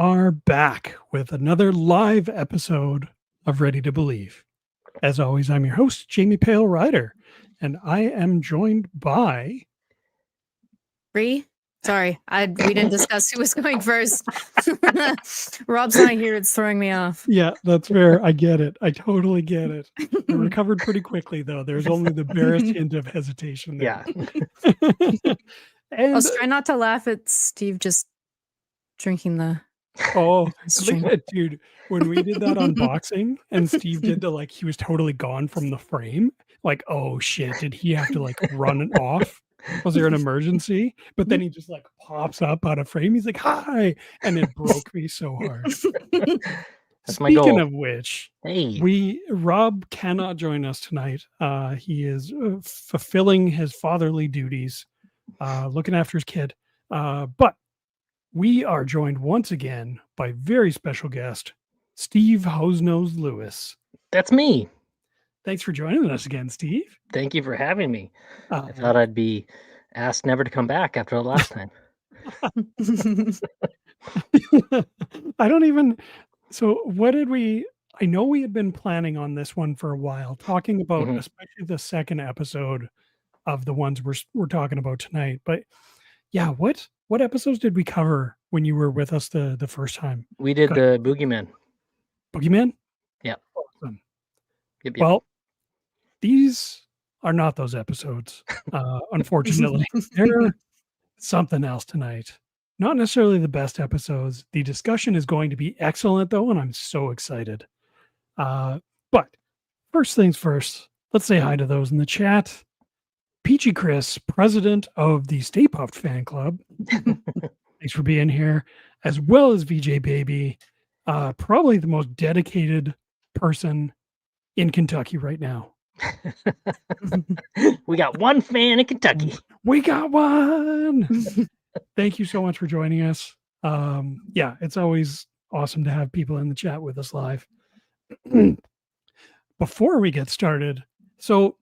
are back with another live episode of Ready to Believe. As always, I'm your host, Jamie Pale Ryder, and I am joined by... Bree? Sorry, we didn't discuss who was going first. Rob's not here. It's throwing me off. Yeah, that's fair. I get it. I totally get it. I recovered pretty quickly, though. There's only the barest hint of hesitation there. Yeah. And I'll try not to laugh at Steve just drinking the... oh, string. dude, when we did that unboxing and Steve did the, he was totally gone from the frame, oh shit, did he have to run it off? Was there an emergency? But then he just pops up out of frame. He's like, hi. And it broke me so hard. That's my goal. Speaking of which, hey, Rob cannot join us tonight. He is fulfilling his fatherly duties, looking after his kid. But we are joined once again by very special guest, Steve Hosenose Lewis. That's me. Thanks for joining us again, Steve. Thank you for having me. I thought I'd be asked never to come back after the last time. I don't even... So what did we... I know we had been planning on this one for a while, talking about especially the second episode of the ones we're talking about tonight. But yeah, what episodes did we cover when you were with us the first time? We did the Boogeyman. Boogeyman? Yeah. Awesome. Yep. Well, these are not those episodes, unfortunately. They're something else tonight. Not necessarily the best episodes. The discussion is going to be excellent, though, and I'm so excited. But first things first, let's say hi to those in the chat. Peachy Chris, president of the Stay Puft fan club. Thanks for being here, as well as VJ Baby, probably the most dedicated person in Kentucky right now. We got one fan in Kentucky. We got one. Thank you so much for joining us. Yeah, it's always awesome to have people in the chat with us live. Before we get started, so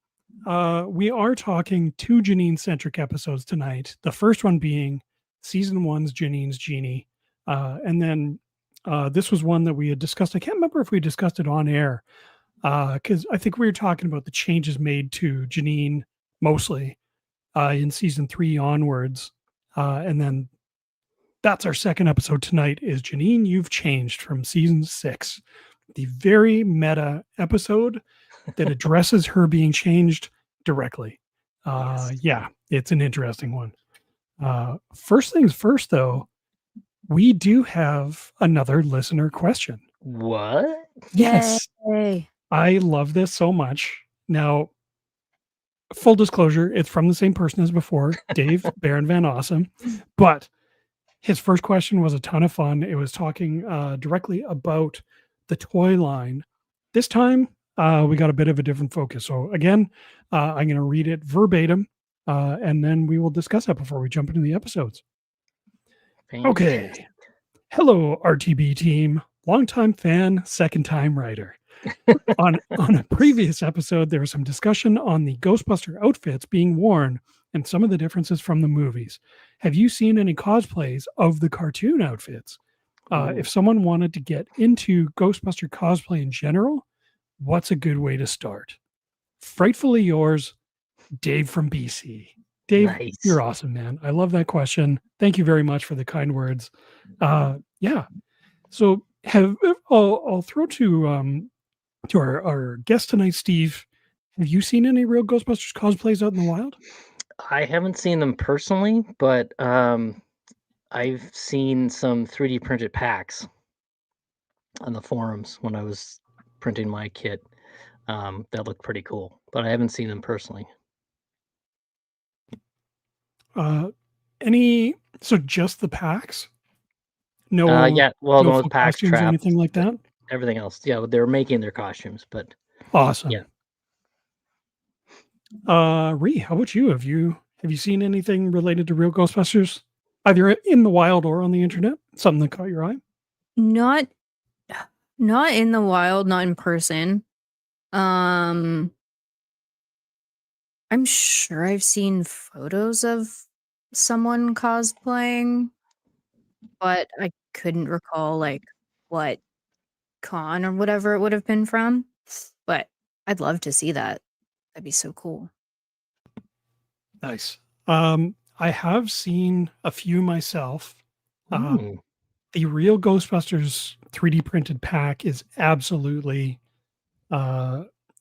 we are talking 2 Janine-centric episodes tonight. The first one being season 1's Janine's Genie. And then this was one that we had discussed. I can't remember if we discussed it on air, because I think we were talking about the changes made to Janine mostly in season 3 onwards. And then that's our second episode tonight is Janine, You've Changed, from season 6. The very meta episode that addresses her being changed directly. Yeah, it's an interesting one. First things first, though, we do have another listener question. What? Yes. Yay. I love this so much. Now, full disclosure, it's from the same person as before, Dave Baron Van Awesome. But his first question was a ton of fun. It was talking directly about the toy line. This time, we got a bit of a different focus. So again, I'm going to read it verbatim, and then we will discuss it before we jump into the episodes. Okay. Hello, RTB team. Longtime fan, second time writer. on a previous episode, there was some discussion on the Ghostbuster outfits being worn and some of the differences from the movies. Have you seen any cosplays of the cartoon outfits? If someone wanted to get into Ghostbuster cosplay in general, what's a good way to start? Frightfully yours, Dave from BC. Dave, nice. You're awesome, man. I love that question. Thank you very much for the kind words. Yeah. So I'll throw to our guest tonight, Steve. Have you seen any real Ghostbusters cosplays out in the wild? I haven't seen them personally, but I've seen some 3D printed packs on the forums when I was printing my kit. That looked pretty cool, but I haven't seen them personally. So just the packs? No, yeah, well, no those packs, costumes, anything like that? Everything else. Yeah, they were making their costumes, but awesome. Yeah. Ree, how about you? Have you seen anything related to real Ghostbusters, either in the wild or on the internet? Something that caught your eye? Not in the wild, not in person. I'm sure I've seen photos of someone cosplaying, but I couldn't recall like what con or whatever it would have been from, but I'd love to see that. That'd be so cool. Nice. I have seen a few myself. Mm, The Real Ghostbusters 3D printed pack is absolutely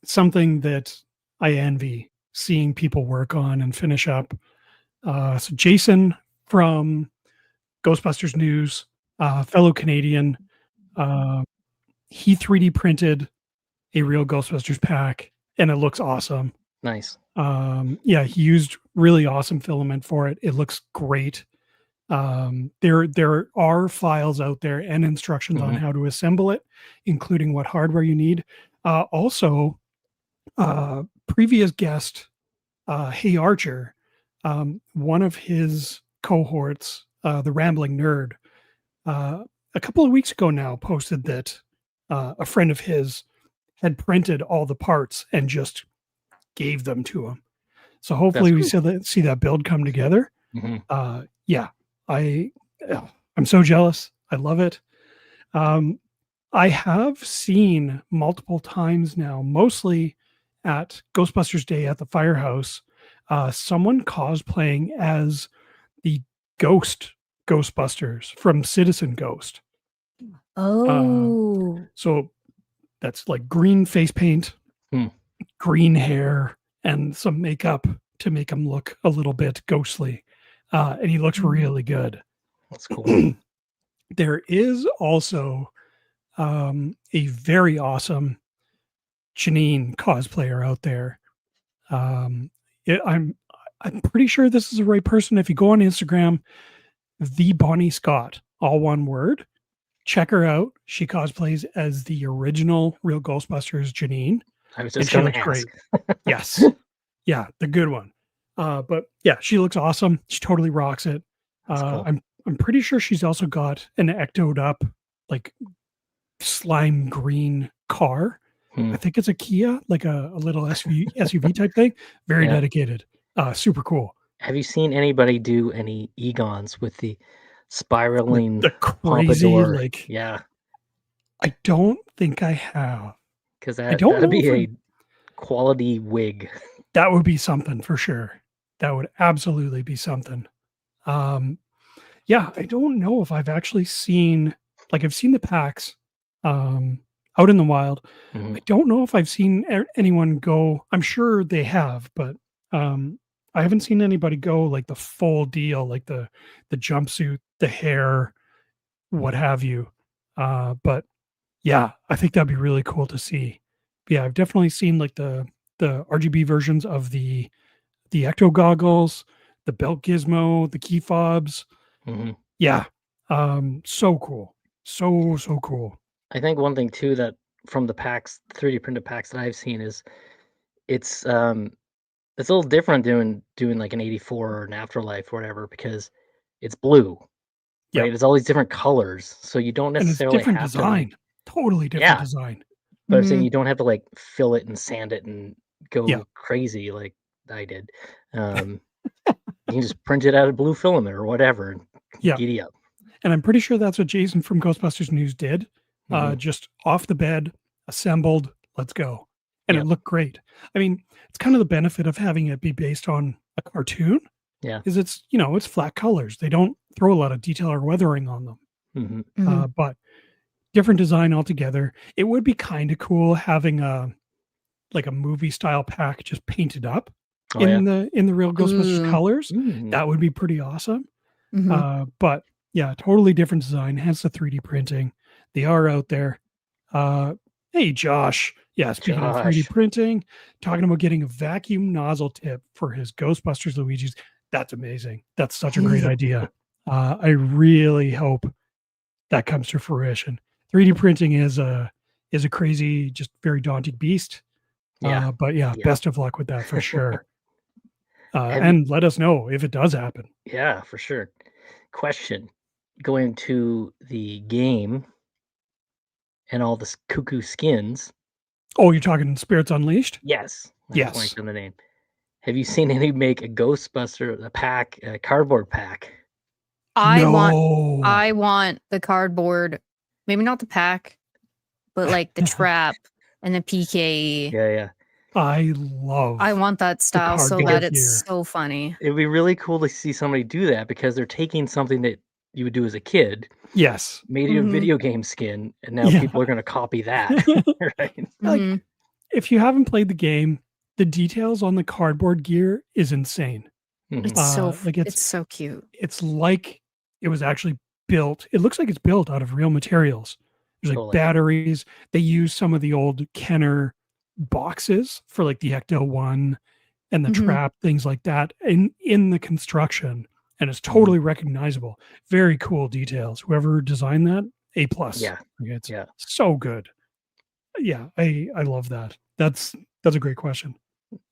something that I envy seeing people work on and finish up. So Jason from Ghostbusters News, fellow Canadian, uh, he 3D printed a Real Ghostbusters pack, and it looks awesome. nice. Yeah, he used really awesome filament for it. It looks great. There are files out there and instructions on Mhm. how to assemble it, including what hardware you need. Also, previous guest, Hey Archer, one of his cohorts, the Rambling Nerd, a couple of weeks ago now posted that a friend of his had printed all the parts and just gave them to him. So hopefully That's we cool. see that build come together. Mhm. Yeah, I I'm so jealous. I love it. Um, I have seen multiple times now, mostly at Ghostbusters Day at the firehouse, someone cosplaying as the ghost Ghostbusters from Citizen Ghost. Oh, So that's like green face paint, Hmm. green hair, and some makeup to make him look a little bit ghostly. And he looks really good. That's cool. There is also a very awesome Janine cosplayer out there. Um, I'm pretty sure this is the right person. If you go on Instagram, the Bonnie Scott, all one word, check her out. She cosplays as the original Real Ghostbusters Janine, I was and just she gonna looks ask. great. Yes, yeah, the good one. But yeah, she looks awesome. She totally rocks it. That's cool. I'm pretty sure she's also got an ectoed up like slime green car. Hmm. I think it's a Kia, like a little SUV type thing. Very Yeah. dedicated. Super cool. Have you seen anybody do any Egons with the spiraling The crazy, pompadour? like Yeah, I don't think I have. because I don't that'd know be if a quality wig. that would be something for sure. That would absolutely be something. Um, yeah, I don't know if I've actually seen like I've seen the packs out in the wild. Mhm. I don't know if I've seen anyone go. I'm sure they have, but um, I haven't seen anybody go like the full deal, like the jumpsuit, the hair, what have you. But yeah, I think that'd be really cool to see. Yeah, I've definitely seen like the RGB versions of the Ecto goggles, the belt gizmo, the key fobs. Mhm. Yeah, so cool, so cool. I think one thing too that from the packs, 3D printed packs that I've seen is it's um it's a little different doing like an 84 or an Afterlife or whatever because it's blue, Yep, right? It's all these different colors, so you don't and it's necessarily different have to like design, totally different yeah, design. but I'm saying hmm you don't have to like fill it and sand it and Yeah, go crazy like I did. Um, you can just print it out of blue filament or whatever and yeah, giddy up. and I'm pretty sure that's what Jason from Ghostbusters News did. Mhm. Just off the bed, assembled, let's go, and it Yep. looked great. I mean, it's kind of the benefit of having it be based on a cartoon Yeah. is it's flat colors. They don't throw a lot of detail or weathering on them, Mhm. hmm but different design altogether. It would be kind of cool having a like a movie style pack just painted up Oh yeah. in the Real Ghostbusters Ooh. colors. Mm. That would be pretty awesome. hmm But yeah, totally different design, hence the 3D printing. They are out there. Hey, Josh. Yeah, speaking of 3D Josh. printing, talking about getting a vacuum nozzle tip for his Ghostbusters Luigi's. That's amazing. That's such a great idea. I really hope that comes to fruition. 3D printing is a crazy, just very daunting beast. Yeah. But yeah, Yeah. best of luck with that for sure. Have you And let us know if it does happen. yeah, for sure. Question. Going to the game and all the cuckoo skins. Oh, you're talking Spirits Unleashed? Yes. I just Yes. blanked on the name. Have you seen any make a Ghostbuster a pack, a cardboard pack? I want No. I want the cardboard, maybe not the pack, but like the trap and the PKE. Yeah. I love I want that style so cardboard bad. It's gear. so funny. It'd be really cool to see somebody do that because they're taking something that you would do as a kid, Yes. made it a Mhm. video game skin, and now Yeah. people are going to copy that, right? Like, Mhm. if you haven't played the game, the details on the cardboard gear is insane. Mhm. It's so like it's so cute. It's like it was actually built. It looks like it's built out of real materials. There's like Totally. batteries. They use some of the old Kenner boxes for like the Ecto one and the Mhm. trap, things like that, in the construction, and it's totally recognizable. Very cool details. Whoever designed that, A plus. Yeah. Like, it's Yeah. so good. Yeah, I love that. That's a great question.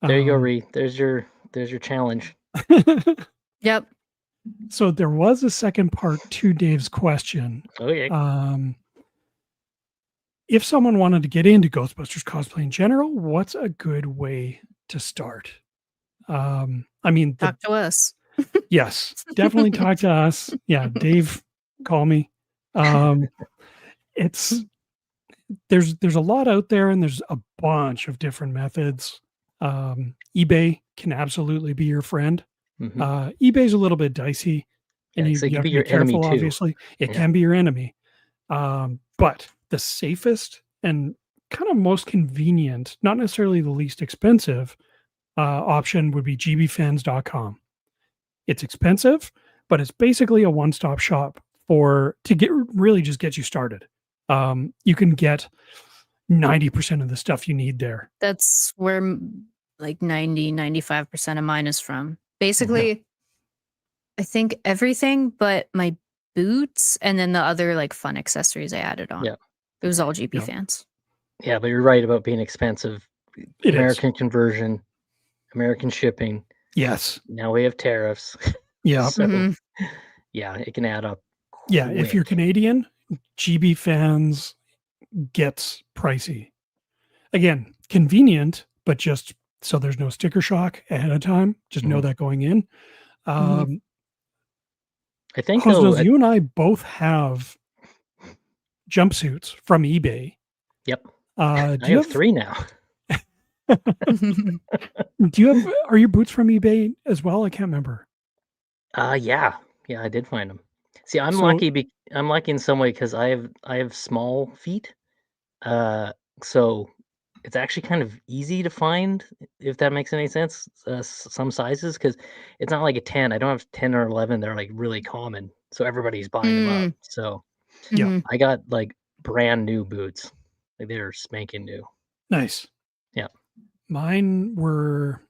There you go, Ree. There's your challenge. Yep. So there was a second part to Dave's question. Oh yeah. If someone wanted to get into Ghostbusters cosplay in general, what's a good way to start? I mean, Talk to us. yes, definitely talk to us. Yeah, Dave, call me. It's there's a lot out there, and there's a bunch of different methods. eBay can absolutely be your friend. Mhm. eBay's a little bit dicey, and Yeah, you, so it you can have be to your be enemy careful. too. Obviously, it Yeah. can be your enemy. But the safest and kind of most convenient, not necessarily the least expensive option would be gbfans.com. It's expensive, but it's basically a one-stop shop to get you started. You can get 90% of the stuff you need there. That's where like 90-95% of mine is from. Basically, I think everything but my boots and then the other like fun accessories I added on. Yeah. It was all GP Yeah. fans. Yeah, but you're right about being expensive. It is. American conversion, American shipping. Yes. Now we have tariffs. Yeah. So Mhm. yeah, it can add up. Yeah. If you're quick. Canadian, GB fans gets pricey. Again, convenient, but just so there's no sticker shock ahead of time. Just know Mhm. that going in. I think Hosenose, though. you and I both have jumpsuits from eBay. Yep. Do I you have 3 now. are your boots from eBay as well? I can't remember. Yeah. Yeah, I did find them. See, I'm So- lucky. I'm lucky in some way because I have small feet. So it's actually kind of easy to find, if that makes any sense. Some sizes because it's not like a 10. I don't have 10 or 11. They're like really common, so everybody's buying them up. So Yeah. Mhm. I got like brand new boots. Like they're spanking new. Nice. Yeah. Mine were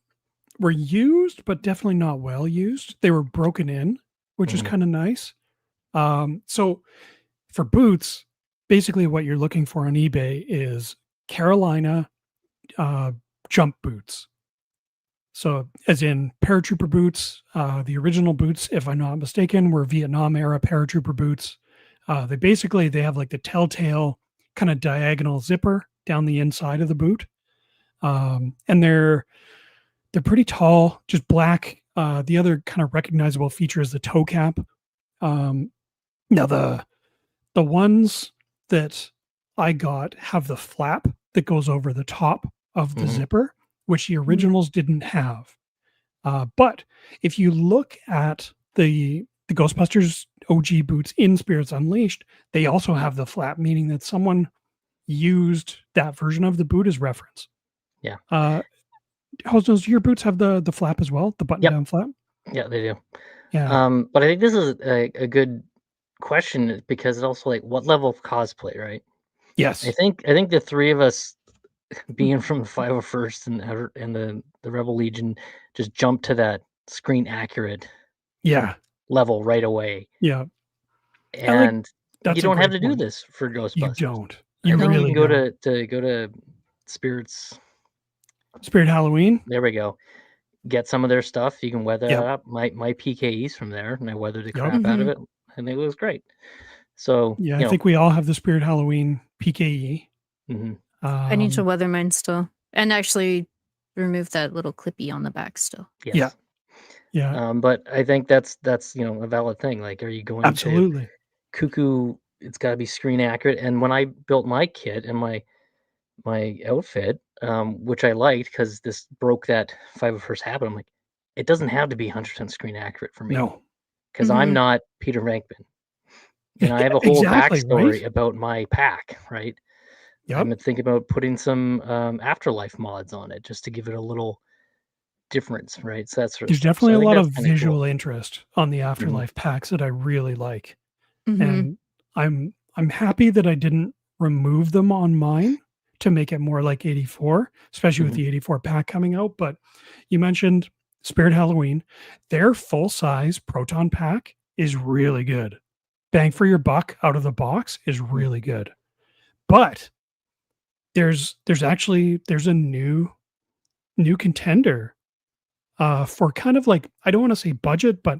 used, but definitely not well used. They were broken in, which is Mhm. kind of nice. So for boots, basically what you're looking for on eBay is Carolina jump boots. So as in paratrooper boots, the original boots, if I'm not mistaken, were Vietnam era paratrooper boots. They have like the telltale kind of diagonal zipper down the inside of the boot. And they're pretty tall, just black. The other kind of recognizable feature is the toe cap. Now the ones that I got have the flap that goes over the top of the Mhm. zipper, which the originals didn't have. But if you look at the Ghostbusters OG boots in Spirits Unleashed, they also have the flap, meaning that someone used that version of the boot as reference. Yeah. Hosenose, your boots have the flap as well, the button Yep. down flap. Yeah, they do. Yeah. But I think this is a good question because it's also like what level of cosplay, right? Yes. I think the 3 of us being from the 501st and the Rebel Legion just jumped to that screen accurate Yeah. level right away. Yeah. And That's you a don't have great to do point. this for You Ghostbusters. don't. I You think really you can don't. go to Spirits. Spirit Halloween. There we go. Get some of their stuff. You can weather Yep. that up. My PKEs from there, and I weathered the Yep. crap out of it, and it was great. So Yeah, I think we all have the Spirit Halloween PKE. Mhm. I need to weather mine still. And actually remove that little clippy on the back still. Yes. Yeah. Yeah, But I think that's a valid thing. Like, are you going to absolutely. cuckoo? It's got to be screen accurate. And when I built my kit and my outfit, which I liked because this broke that 501st habit. I'm like, it doesn't have to be 100% screen accurate for me No. because I'm not Peter Venkman. And I have a whole Exactly, right? backstory about my pack, right? Yep. I'm thinking about putting some afterlife mods on it just to give it a little difference, right? So that sort of There's stuff. definitely So I a think lot that's of kind of cool. visual interest on the Mhm. Afterlife packs that I really like. Mm-hmm. And I'm happy that I didn't remove them on mine to make it more like 84, especially with Mhm. the 84 pack coming out. But you mentioned Spirit Halloween. Their full size proton pack is really good. Bang for your buck out of the box is Mm. really good. But there's a new contender for kind of like, I don't want to say budget, but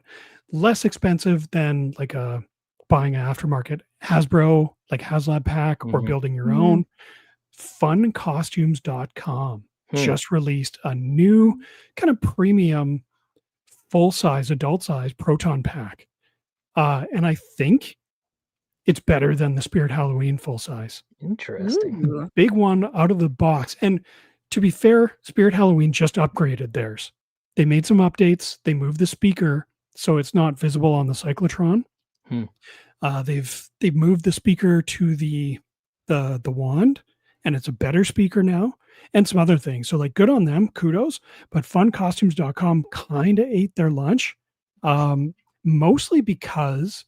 less expensive than like a buying an aftermarket Hasbro, like HasLab pack or Mhm. building your Mm-hmm. own. Funcostumes.com Hmm. just released a new kind of premium full size, adult size proton pack. And I think it's better than the Spirit Halloween full size. Interesting. Ooh. Big one out of the box. And to be fair, Spirit Halloween just upgraded theirs. They made some updates. They moved the speaker so it's not visible on the cyclotron. Hmm. They've moved the speaker to the wand, and it's a better speaker now, and some other things. So like, good on them, kudos. But funcostumes.com kind of ate their lunch, um, mostly because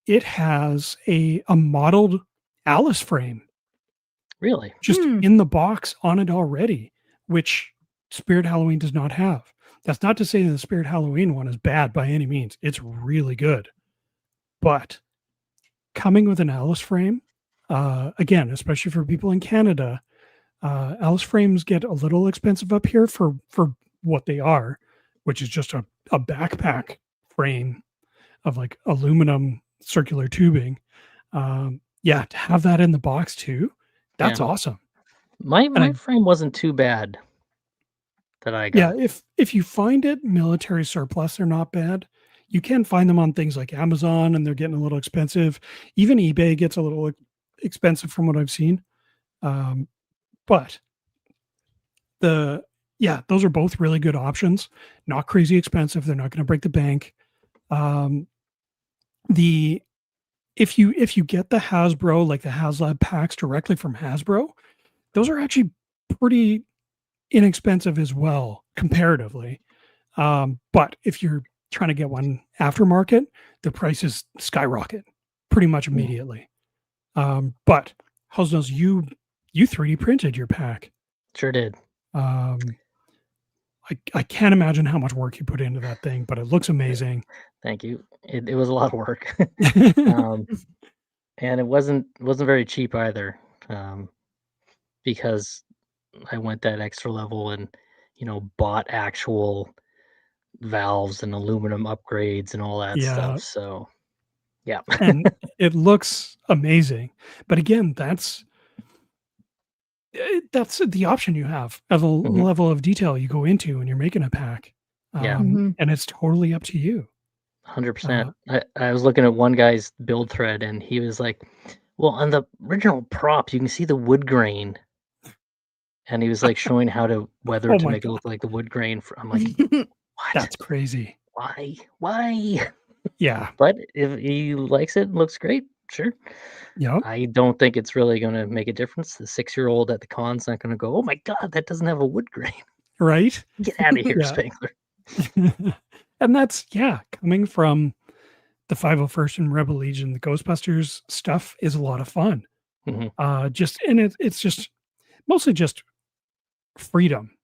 it has a modeled Alice frame Really? just Hmm. in the box on it already, which Spirit Halloween does not have. That's not to say that the Spirit Halloween one is bad by any means. It's really good. But coming with an Alice frame, again, especially for people in Canada, Alice frames get a little expensive up here for what they are, which is just a backpack frame of like aluminum circular tubing. Yeah, to have that in the box too, Yeah. that's awesome. My And my frame wasn't too bad that I yeah, got. if you find it military surplus, they're not bad. You can find them on things like Amazon, and they're getting a little expensive. Even eBay gets a little expensive from what I've seen. Um, but the yeah, those are both really good options. Not crazy expensive. They're not going to break the bank. Um, the if you get the Hasbro, like the HasLab packs directly from Hasbro, those are actually pretty inexpensive as well comparatively. But if you're trying to get one aftermarket, the prices skyrocket pretty much Mm, immediately. But Hosenose, you 3D printed your pack. sure did. Um, I can't imagine how much work you put into that thing, but it looks amazing. Thank you. It was a lot of work. Um, and it wasn't very cheap either, because I went that extra level and, bought actual valves and aluminum upgrades and all that Yeah, stuff. So, yeah. and it looks amazing. But again, that's the option you have of the Mhm. level of detail you go into when you're making a pack, Yeah, Mm-hmm. and it's totally up to you. 100%. Uh, I was looking at one guy's build thread and he was like, "Well, on the original prop, you can see the wood grain." And he was like showing how to weather oh to my make it god, look like the wood grain. I'm like, "What? that's crazy. Why? Why?" Yeah. But if he likes it, looks great. Sure. Yep. I don't think it's really going to make a difference. The 6-year-old at the con's not going to go, "Oh my God, that doesn't have a wood grain. Right. Get out of here, Yeah. Spangler." And that's, yeah, coming from the 501st and Rebel Legion, the Ghostbusters stuff is a lot of fun. Hmm. Just and it's just mostly just freedom.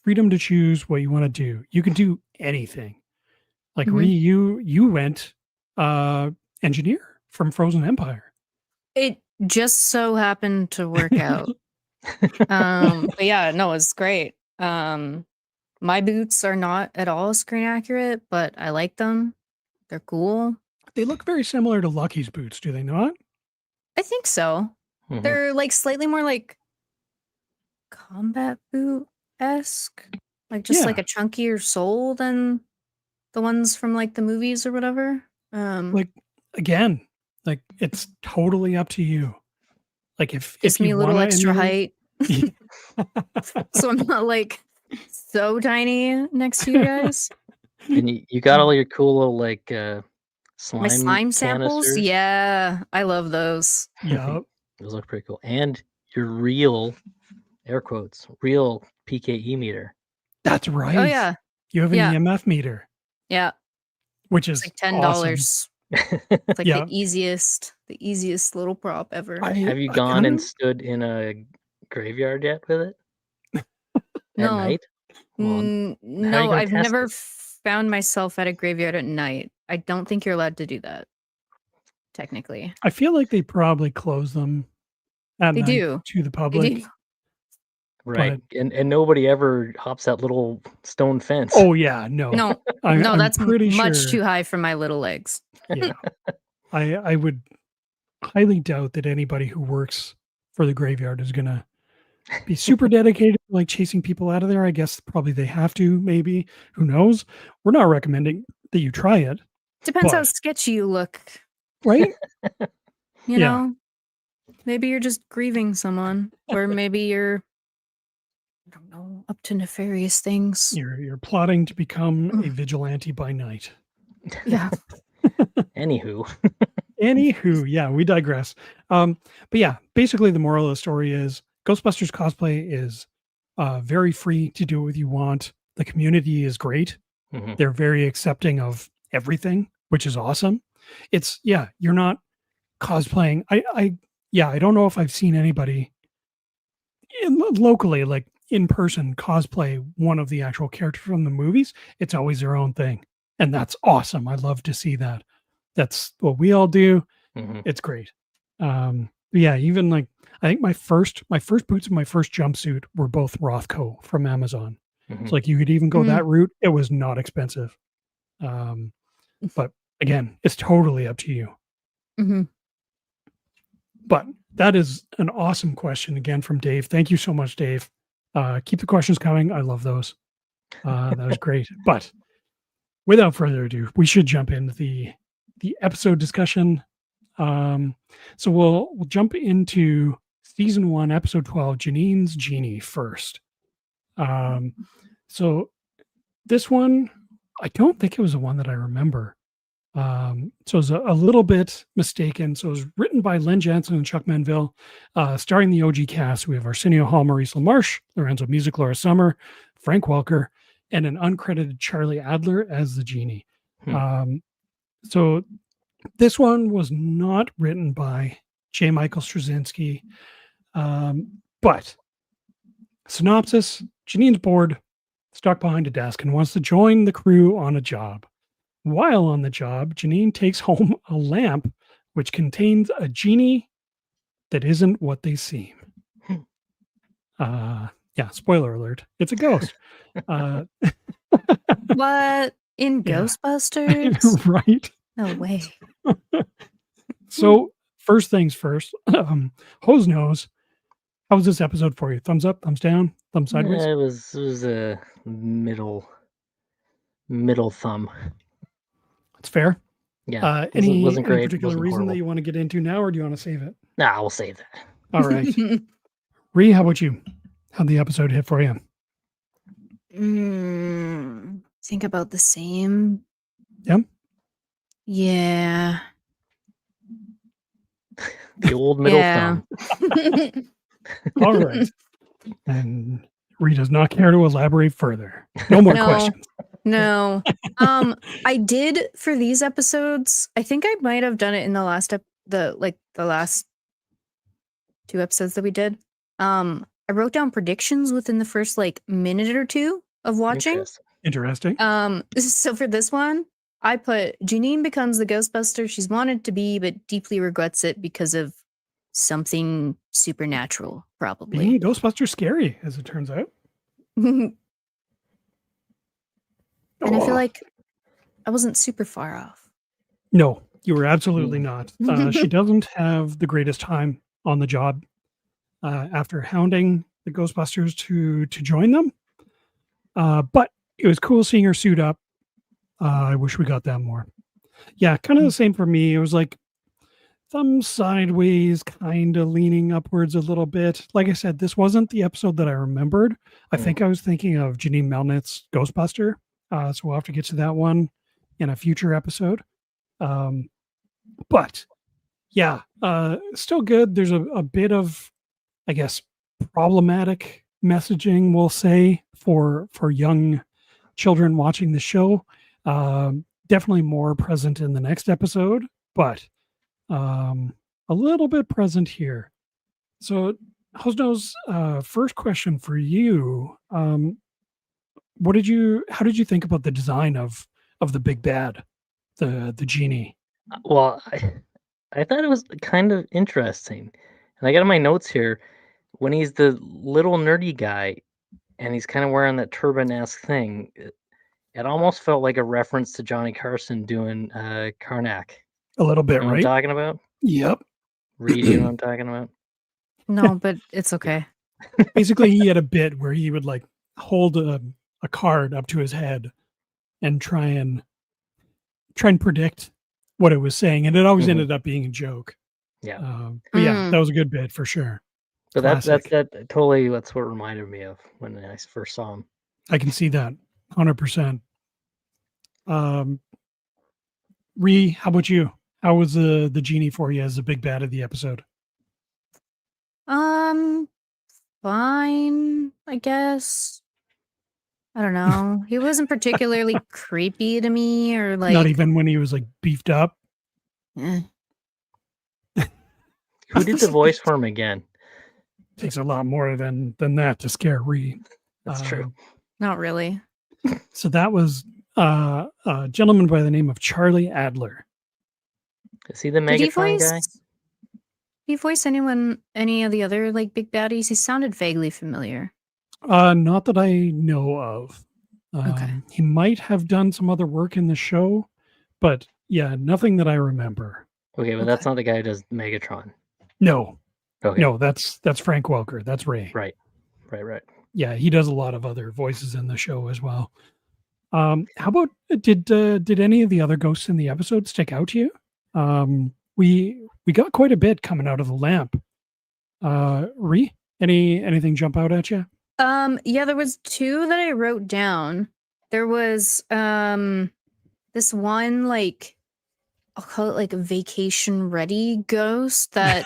Freedom to choose what you want to do. You can do anything. Like Mm-hmm. you went engineer from Frozen Empire. It just so happened to work out. But yeah, no, it's great. My boots are not at all screen accurate, but I like them. They're cool. They look very similar to Lucky's boots, do they not? I think so. Hmm. They're like slightly more like combat boot esque, like just like Yeah. a chunkier sole than the ones from like the movies or whatever. Like again, like it's totally up to you. Like if Gives me you a little wanna extra emulate- height, so I'm not like so tiny next to you guys. And you got all your cool little like My slime samples, canisters. yeah, I love those. Yeah, Those look pretty cool. And your real, air quotes, real PKE meter. that's right. Oh yeah, You have an Yeah. EMF meter, yeah. which It's is like $10. awesome. It's like Yeah. the easiest little prop ever. Have you gone and stood in a graveyard yet with it? At No. night? Well, how are you No, gonna I've test never it? found myself at a graveyard at night. I don't think you're allowed to do that, technically. I feel like they probably close them at They night do. to the They public. do. Right. And nobody ever hops that little stone fence. Oh yeah, no. No, I'm that's pretty much sure. too high for my little legs. Yeah. I would highly doubt that anybody who works for the graveyard is gonna be super dedicated, like chasing people out of there. I guess probably they have to, maybe. Who knows? We're not recommending that you try it, Depends how But- sketchy you look. right? You Yeah. know, maybe you're just grieving someone, or maybe you're, I don't know, up to nefarious things. You're plotting to become a Mm. vigilante by night. Yeah. Anywho. Anywho, yeah, we digress. But yeah, basically the moral of the story is Ghostbusters cosplay is very free to do what you want. The community is great. Mhm. They're very accepting of everything, which is awesome. It's you're not cosplaying. I don't know if I've seen anybody locally, like in person, cosplay one of the actual characters from the movies. It's always their own thing, and that's awesome. I love to see that. That's what we all do. Mhm. It's great. Yeah, even like I think my first boots and my first jumpsuit were both Rothko from Amazon. Mhm. So like you could even go Mhm. that route. It was not expensive. But again, it's totally up to you. hmm But that is an awesome question again from Dave. Thank you so much, Dave. Keep the questions coming. I love those. That was great. But without further ado, we should jump into the episode discussion. So we'll jump into season 1, episode 12, Janine's Genie first. So this one, I don't think it was the one that I remember. So it was a little bit mistaken. So it was written by Len Jansen and Chuck Manville, starring the OG cast. We have Arsenio Hall, Maurice LaMarche, Lorenzo Music, Laura Summer, Frank Welker, and an uncredited Charlie Adler as the Genie. So this one was not written by J. Michael Straczynski. But synopsis: Janine's bored, stuck behind a desk, and wants to join the crew on a job. While on the job, Janine takes home a lamp which contains a genie that isn't what they seem. Yeah, spoiler alert. It's a ghost. What? In Yeah. Ghostbusters? Right. No way. So first things first, Hosenose, how was this episode for you? Thumbs up, thumbs down, thumbs sideways? Yeah, it was a middle thumb. That's fair. Yeah. Any wasn't great. particular Wasn't reason that horrible. you want to get into now, or do you want to save it? Nah, we'll save that. All right. Ree, how about you? How'd the episode hit for you? Think about the same. Yep. Yeah. The old middle Yeah. thumb. All right. And Ree does not care to elaborate further. No more No. questions. No. I did for these episodes. I think I might have done it in the last the last 2 episodes that we did. I wrote down predictions within the first minute or 2 of watching. Interesting. Interesting. So for this one, I put Janine becomes the Ghostbuster she's wanted to be, but deeply regrets it because of something supernatural, probably. Being Ghostbusters scary, as it turns out. And I Oh. feel like I wasn't super far off. No, you were absolutely not. She doesn't have the greatest time on the job after hounding the Ghostbusters to join them. But it was cool seeing her suit up. I wish we got that more. Yeah, kind of the same for me. It was like thumb sideways, kind of leaning upwards a little bit. Like I said, this wasn't the episode that I remembered. I think I was thinking of Janine Melnitz's Ghostbuster. So we'll have to get to that one in a future episode. But yeah, still good. There's a bit of, I guess, problematic messaging, we'll say, for young children watching the show. Definitely more present in the next episode, but a little bit present here. So, Hosenose, first question for you: how did you think about the design of the big bad, the genie? Well, I thought it was kind of interesting, and I got in my notes here when he's the little nerdy guy, and he's kind of wearing that turban-esque thing. It almost felt like a reference to Johnny Carson doing Karnak. A little bit, You know what I'm right? talking about? Yep. Reed, you know what I'm talking about? No, but it's okay. Basically, he had a bit where he would like hold a card up to his head and try and predict what it was saying, and it always ended up being a joke. Yeah. But yeah, that was a good bit for sure. But that's Classic. totally that's what reminded me of when I first saw him. I can see that 100%. Ree, how about you? How was the genie for you as the big bad of the episode? Fine, I guess. I don't know. He wasn't particularly creepy to me, or like Not even when he was like beefed up. eh. Who did the voice for him again? Takes a lot more than that to scare Ree. That's true. Not really. So that was a gentleman by the name of Charlie Adler. Is he the Megatron guy? Did he voice any of the other like big baddies? He sounded vaguely familiar. Not that I know of. Okay. He might have done some other work in the show, but yeah, nothing that I remember. Okay, but that's not the guy who does Megatron. No. Okay. No, that's Frank Welker. That's Ray. Right. Yeah, he does a lot of other voices in the show as well. How about did any of the other ghosts in the episode stick out to you? We got quite a bit coming out of the lamp. Ree, anything jump out at you? Yeah, there was two that I wrote down. There was this one, like, I'll call it like a vacation ready ghost that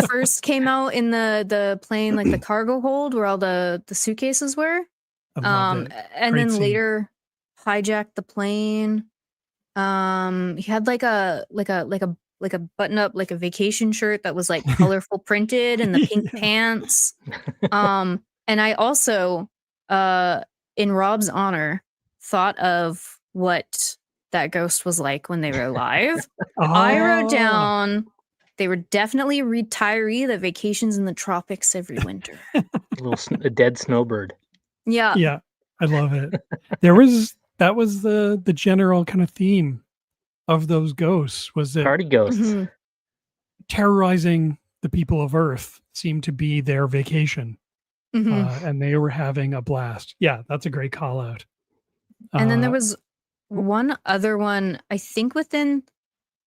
first came out in the plane, like the cargo hold where all the suitcases were. I loved it. And Great then scene. later hijacked the plane. He had like a button up, like a vacation shirt that was like colorful printed and the pink pants. And I also, in Rob's honor, thought of what that ghost was like when they were alive. I wrote down they were definitely a retiree that vacations in the tropics every winter. A dead snowbird. Yeah. Yeah, I love it. That was the general kind of theme of those ghosts, was that Party ghosts. Mhm. terrorizing the people of Earth seemed to be their vacation. And they were having a blast. Yeah, that's a great call out. And then there was one other one, I think within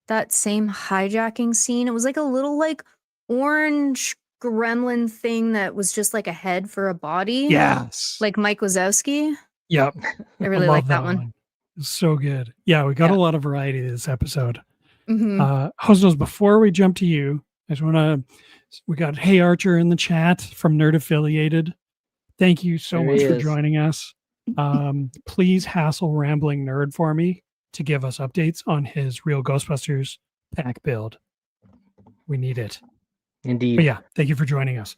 that same hijacking scene. It was like a little like orange gremlin thing that was just like a head for a body. Yes. Like Mike Wazowski. Yep. I really love like that one. It's so good. Yeah, we got a lot of variety this episode. Mhm. Hosenose, before we jump to you, I just we got Hey Archer in the chat from Nerd Affiliated. Thank you so There much he for is. joining us. Please hassle Rambling Nerd for me to give us updates on his Real Ghostbusters pack build. We need it. Indeed. But yeah, thank you for joining us.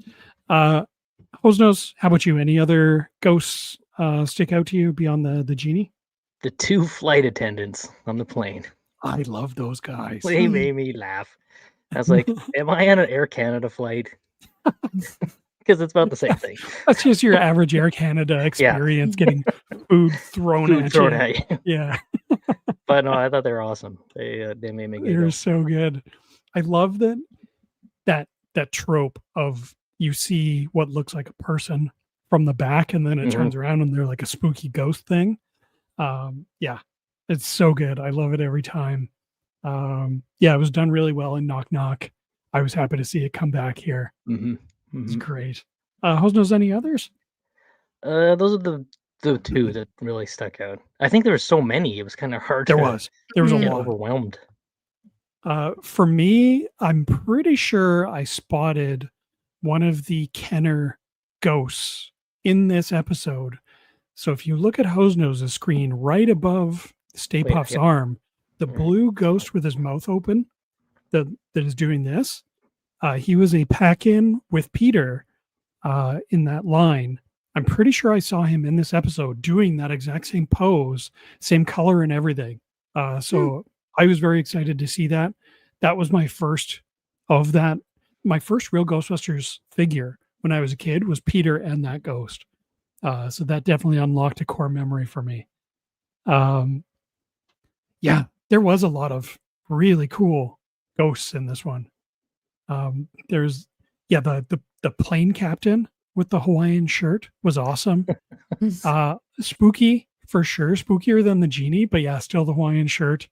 Hosenose, how about you? Any other ghosts stick out to you beyond the genie? The two flight attendants on the plane. I love those guys. They made me laugh. I was like, am I on an Air Canada flight? Because it's about the same thing. That's just your average Air Canada experience, getting food thrown at you. Yeah. But no, I thought they were awesome. They made me giggle. They're so good. I love that trope of you see what looks like a person from the back and then it turns around and they're like a spooky ghost thing. Yeah, It's so good. I love it every time. Yeah, it was done really well in Knock Knock. I was happy to see it come back here. Mm-hmm. It's Mm-hmm. great. Hosenose, any others? Those are the two that really stuck out. I think there were so many; it was kind of hard There to was a Mm. get lot. overwhelmed. For me, I'm pretty sure I spotted one of the Kenner ghosts in this episode. So if you look at Hosenose's screen right above Stay Wait, Puft's yep. arm, the Right. blue ghost with his mouth open that is doing this, he was a pack-in with Peter in that line. I'm pretty sure I saw him in this episode doing that exact same pose, same color and everything. So I was very excited to see that. That was my first of that. My first Real Ghostbusters figure when I was a kid was Peter and that ghost. So that definitely unlocked a core memory for me. Yeah, there was a lot of really cool ghosts in this one. There's the plane captain with the Hawaiian shirt was awesome. Spooky for sure, spookier than the Genie, but yeah, still the Hawaiian shirt.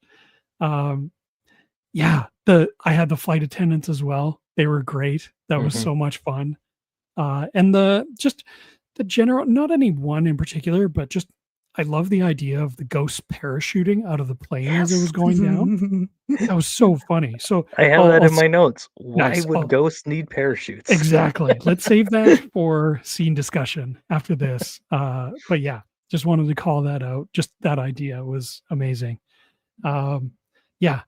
Yeah, I had the flight attendants as well. They were great. That was Mhm. so much fun. And the general, not any one in particular, but just I love the idea of the ghost parachuting out of the plane as it was Yes. going down. That was so funny. So I have I'll- that I'll in my notes. Why Nice. would ghosts need parachutes? Exactly. Let's save that for scene discussion after this. But yeah, just wanted to call that out. Just that idea was amazing. Yeah.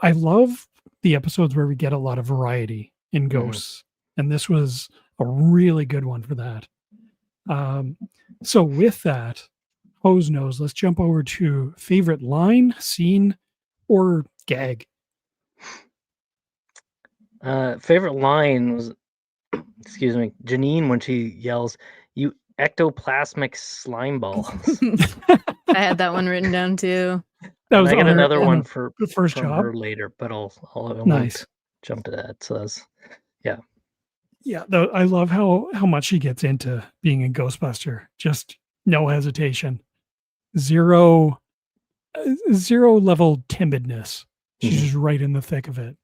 I love the episodes where we get a lot of variety in ghosts, and this was a really good one for that. So with that, Hosenose, let's jump over to favorite line, scene, or gag. Favorite line was, excuse me, Janine when she yells, "You ectoplasmic slime balls." I had that one written down too. That And was I got on her- another on one her for the first from job. her later, but I won't Nice. jump to that. So that's Yeah, I love how much she gets into being a Ghostbuster. Just no hesitation, zero level timidness. She's Mhm. just right in the thick of it.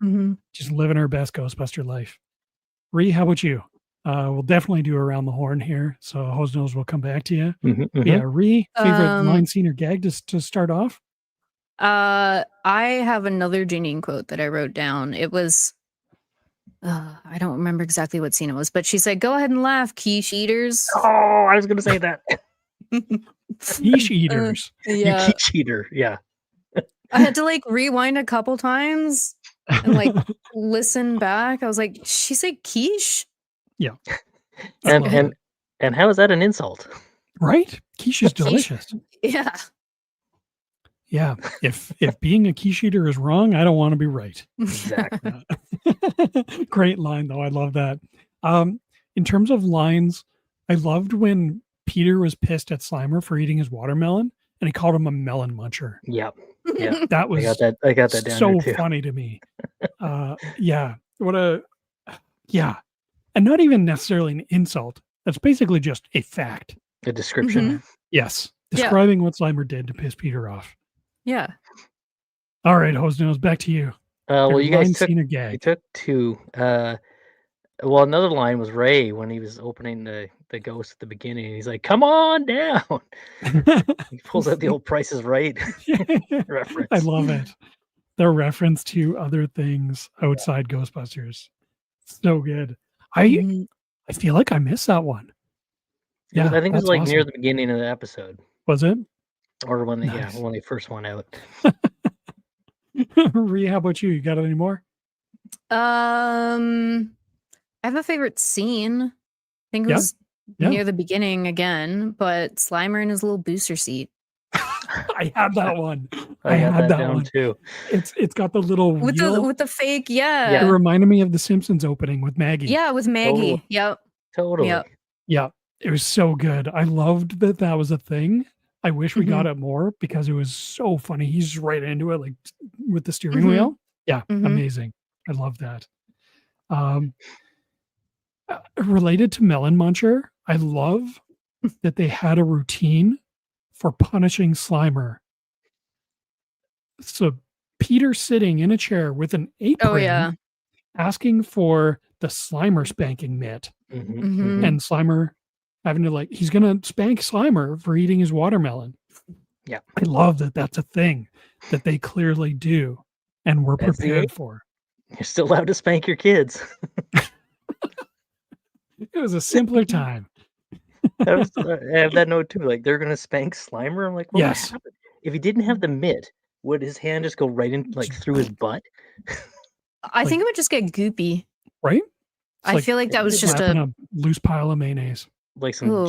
Mhm. Just living her best Ghostbuster life. Ree, how about you? We'll definitely do around the horn here. So Hosenose will come back to you. Mhm, mhm. Yeah, Ree, favorite line, Um, scene, or gag to start off? I have another Janine quote that I wrote down. It was, I don't remember exactly what scene it was, but she said, "Go ahead and laugh, quiche eaters." Oh, I was gonna say that. Quiche eaters. Yeah, You quiche eater. Yeah. I had to like rewind a couple times and like listen back. I was like, "She said quiche?" I And love and it. and how is that an insult? Right? Quiche is delicious. Yeah. Yeah. If being a quiche eater is wrong, I don't want to be right. Exactly. Great line though. I love that. In terms of lines, I loved when Peter was pissed at Slimer for eating his watermelon and he called him a melon muncher. Yep. Yeah. That I was got that down so there too. funny to me. Yeah. Yeah. And not even necessarily an insult. That's basically just a fact. The description. Mhm. Yes. Yeah. Describing what Slimer did to piss Peter off. Yeah. All right, Hosenose, back to you. Well, Your you guys line, took scene, or you gag. took two. Well, another line was Ray when he was opening the ghost at the beginning. And he's like, "Come on down." He pulls out the old Price is Right reference. I love it. The reference to other things outside Ghostbusters. So good. Mhm. I feel like I missed that one. I think it was that's like near awesome. the beginning of the episode, Was it? or when Nice. when they first went out. Rhea, how about you? You got any more? I have a favorite scene. I think it Yeah, was yeah. near the beginning again, but Slimer in his little booster seat I had that one. I got had that down one. too. It's got the little with wheel. the fake, It yeah, reminded me of the Simpsons opening with Maggie. yeah, with Maggie. Totally. Yep. Totally. Yep. Yeah, it was so good. I loved that was a thing. I wish we got it more because it was so funny. He's right into it, like with the steering Mhm. wheel. Yeah, Mhm. amazing. I love that. Related to Melon Muncher, I love that they had a routine for punishing Slimer So Peter sitting in a chair with an apron, Oh yeah. asking for the Slimer spanking mitt, Mhm. and Slimer having to he's gonna spank Slimer for eating his watermelon. Yeah. I love that that's a thing that they clearly do and we're That's the prepared eight. for. You're still allowed to spank your kids. It was a simpler time. I have that note too. Like they're gonna spank Slimer. I'm like, what would Yes. happen if he didn't have the mitt? Would his hand just go right in, like through his butt? I think it would just get goopy. Right? I feel like that was just slapping a a loose pile of mayonnaise. Like some, Ooh.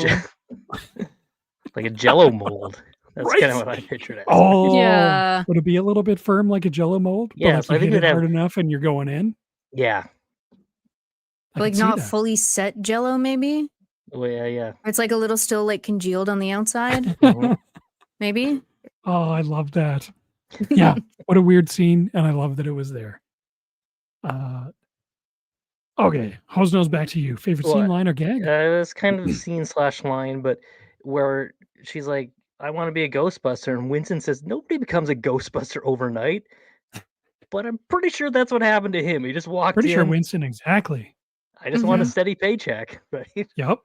like a Jello mold. That's Right? kind of what I pictured it. Oh, Yeah. would it be a little bit firm like a Jello mold? Yeah, but so I you think hit it'd it have. hard enough and you're going in. Yeah. I like could see not that. fully set Jello, maybe. Oh yeah. Or it's like a little still like congealed on the outside, Mhm. maybe. Oh, I love that. Yeah, what a weird scene, and I love that it was there. Okay, Hosenose, back to you. Favorite Well, scene, line, or gag? It was kind of scene/line, but where she's like, "I want to be a Ghostbuster," and Winston says, "Nobody becomes a Ghostbuster overnight." But I'm pretty sure that's what happened to him. He just walked Pretty sure in. Winston, exactly. I just want a Mhm. steady paycheck, right? Yep.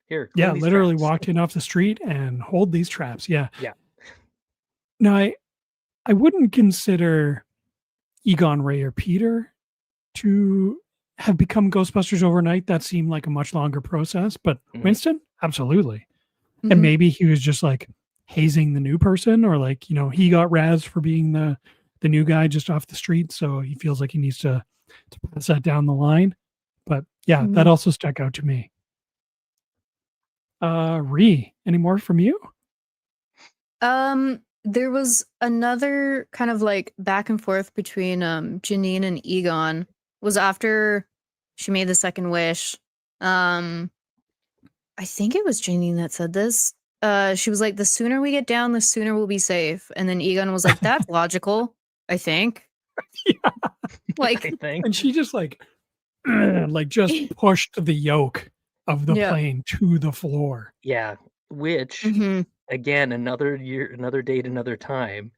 Here, clean Yeah, these literally traps. walked in off the street and hold these traps. Yeah. Yeah. Now, I wouldn't consider Egon, Ray, or Peter to have become Ghostbusters overnight. That seemed like a much longer process, but Mhm. Winston, absolutely. And Mhm. maybe he was just like hazing the new person, or he got razzed for being the new guy just off the street, so he feels like he needs to pass that down the line. But yeah, that Mhm. also stuck out to me. Ree, any more from you? There was another kind of like back and forth between Janine and Egon. Was after she made the second wish. I think it was Janine that said this. She was like, "The sooner we get down, the sooner we'll be safe." And then Egon was like, "That's logical, I think." Yeah. Like, I think. And she just just pushed the yoke of the Yeah. plane to the floor. Yeah. Which Mhm. again, another year, another date, another time.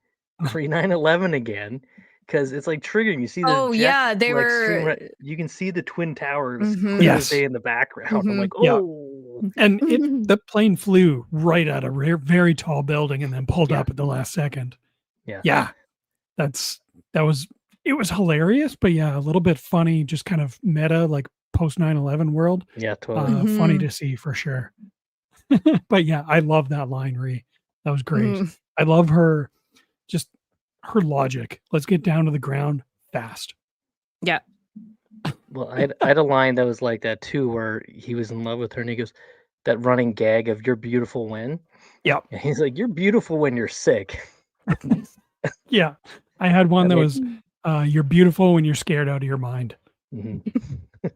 Pre 9/11 again. Because it's like triggering. You see the Oh jet yeah, they like stream were. right. You can see the Twin Towers Mhm. clear as Yes. day in the background. I'm like, Yeah. oh. And the plane flew right at a very tall building and then pulled Yeah. up at the last second. Yeah. Yeah. It was hilarious, but yeah, a little bit funny, just kind of meta, like post 9/11 world. Yeah, totally. Funny Mhm. to see for sure. But yeah, I love that line, Ree. That was great. Mhm. I love her, just her logic. Let's get down to the ground fast. Yeah. Well, I had a line that was like that too, where he was in love with her and he goes, that running gag of "You're beautiful when," Yep. and he's like, "You're beautiful when you're sick." Yeah. I had one I that mean, was, you're beautiful when you're scared out of your mind. mhm.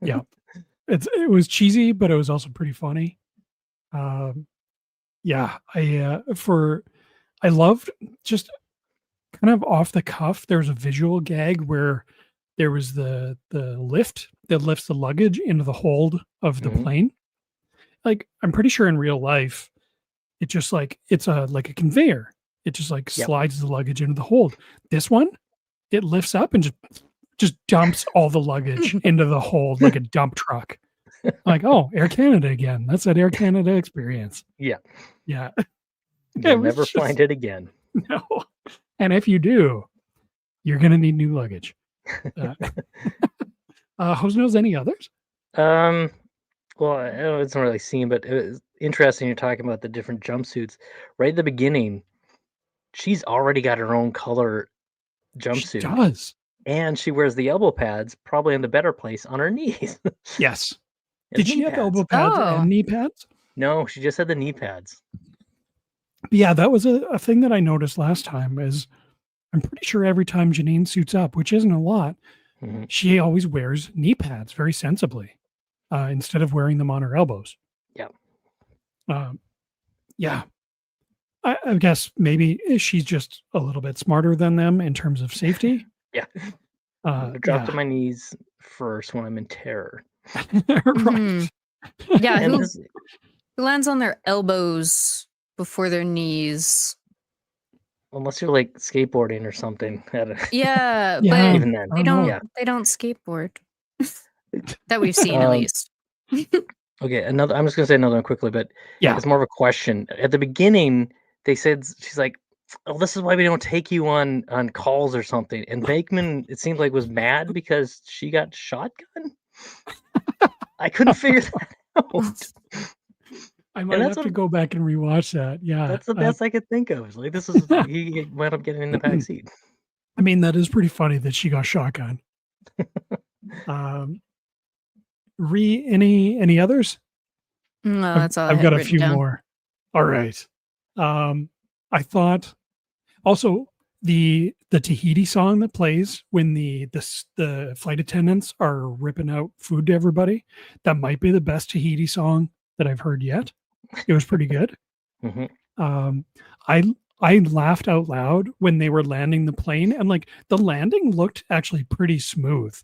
Yeah. It was cheesy, but it was also pretty funny. Um, yeah, I loved just kind of off the cuff. There was a visual gag where there was the lift that lifts the luggage into the hold of the Mhm. plane. Like, I'm pretty sure in real life, it just it's a conveyor. It just Yep. slides the luggage into the hold. This one, it lifts up and just dumps all the luggage into the hold like a dump truck. Like, oh, Air Canada again. That's that Air Canada experience. Yeah. Yeah. You'll It was never just find it again. no. And if you do, you're gonna need new luggage. Jose knows any others? Well, I know it's not really seen, but it was interesting you're talking about the different jumpsuits. Right at the beginning, she's already got her own color She jumpsuit, does. and she wears the elbow pads, probably in the better place, on her knees. Yes. As Did she knee have pads. elbow pads Oh. and knee pads? No, she just had the knee pads. Yeah, that was a thing that I noticed last time is I'm pretty sure every time Janine suits up, which isn't a lot, Mhm. she always wears knee pads very sensibly, instead of wearing them on her elbows. Yeah. Yeah. I guess maybe she's just a little bit smarter than them in terms of safety. Yeah. I'm gonna drop to Yeah. my knees first when I'm in terror. Right. Mhm. Yeah, And who this, lands on their elbows before their knees? unless you're like skateboarding or something. Yeah, Yeah, but Even then, I don't know. yeah. they don't skateboard that we've seen at least. Okay, another. I'm just gonna say another one quickly, but Yeah, it's more of a question. At the beginning, they said she's like, "Oh, this is why we don't take you on calls or something." And Bakeman, it seemed like, was mad because she got shotgun. I couldn't figure that out. I And might have to go back and rewatch that. Yeah, that's the best I could think of. It's like this is he wound up getting in the back seat. I mean, that is pretty funny that she got shotgun. Any others? No, that's all I I've had got a written few down. more. All right. I thought also the Tahiti song that plays when the flight attendants are ripping out food to everybody, that might be the best Tahiti song that I've heard yet. It was pretty good. Mhm. I laughed out loud when they were landing the plane, and like the landing looked actually pretty smooth.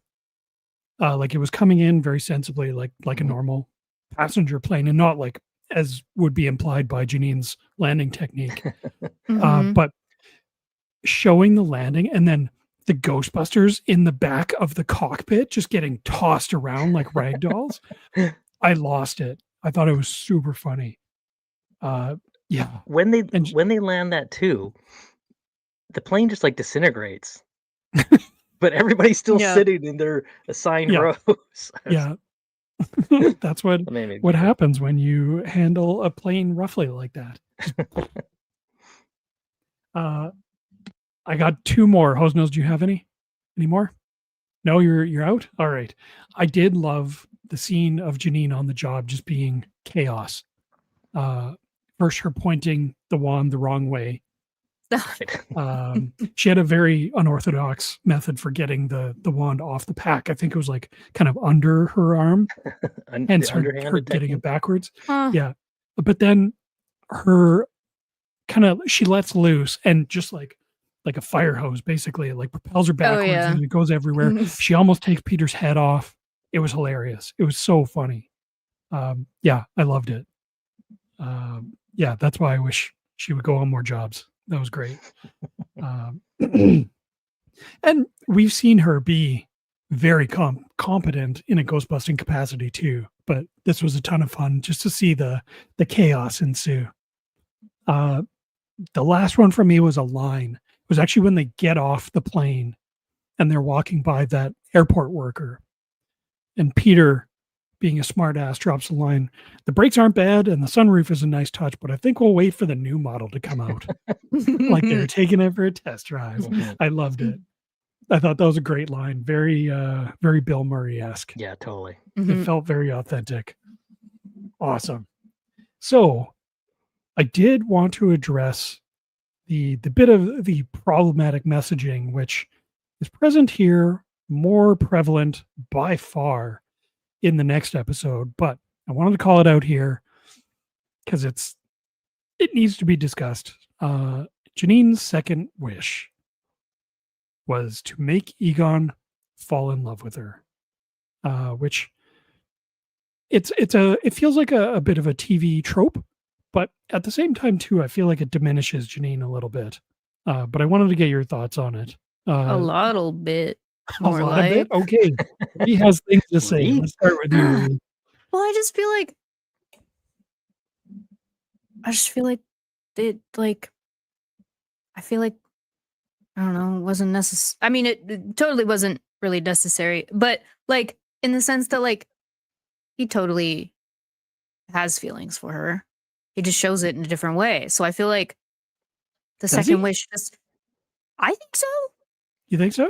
Like it was coming in very sensibly, like a normal passenger plane, and not like as would be implied by Janine's landing technique. Mhm. But showing the landing and then the Ghostbusters in the back of the cockpit just getting tossed around like rag dolls. I lost it. I thought it was super funny. Yeah. When they And land that too, the plane just like disintegrates. But everybody's still Yeah. sitting in their assigned Yeah. rows. yeah. That's what That made me giggle. happens when you handle a plane roughly like that. I got two more. Hosenose, do you have any more? No, you're out. All right. I did love the scene of Janine on the job just being chaos. First, her pointing the wand the wrong way. She had a very unorthodox method for getting the wand off the pack. I think it was like kind of under her arm, hence The her underhanded getting it technique. backwards. Huh. Yeah, but then her she lets loose and just like a fire hose, basically, it like propels her backwards yeah. and it goes everywhere. She almost takes Peter's head off. It was hilarious. It was so funny. Yeah, I loved it. Yeah, that's why I wish she would go on more jobs. That was great. And we've seen her be very competent in a ghostbusting capacity too. But this was a ton of fun just to see the chaos ensue. The last one for me was a line. It was actually when they get off the plane and they're walking by that airport worker, and Peter, being a smart ass, drops a line. The brakes aren't bad and the sunroof is a nice touch, but I think we'll wait for the new model to come out. Like they were taking it for a test drive. Mhm. I loved it. I thought that was a great line. Very Bill Murray-esque. Yeah, totally. It felt very authentic. Awesome. So I did want to address the bit of the problematic messaging, which is present here, more prevalent by far in the next episode, but I wanted to call it out here because it needs to be discussed. Janine's second wish was to make Egon fall in love with her, which it feels like a bit of a TV trope, but at the same time too, I feel like it diminishes Janine a little bit. But I wanted to get your thoughts on it. A little bit. More a lot like. of it. Okay, he has things to say. Ree? Let's start with you. Ree. Well, I just feel like I don't know, it wasn't necessary. I mean, it totally wasn't really necessary, but like in the sense that like he totally has feelings for her. He just shows it in a different way. So I feel like the Does second he? wish just I think so. You think so?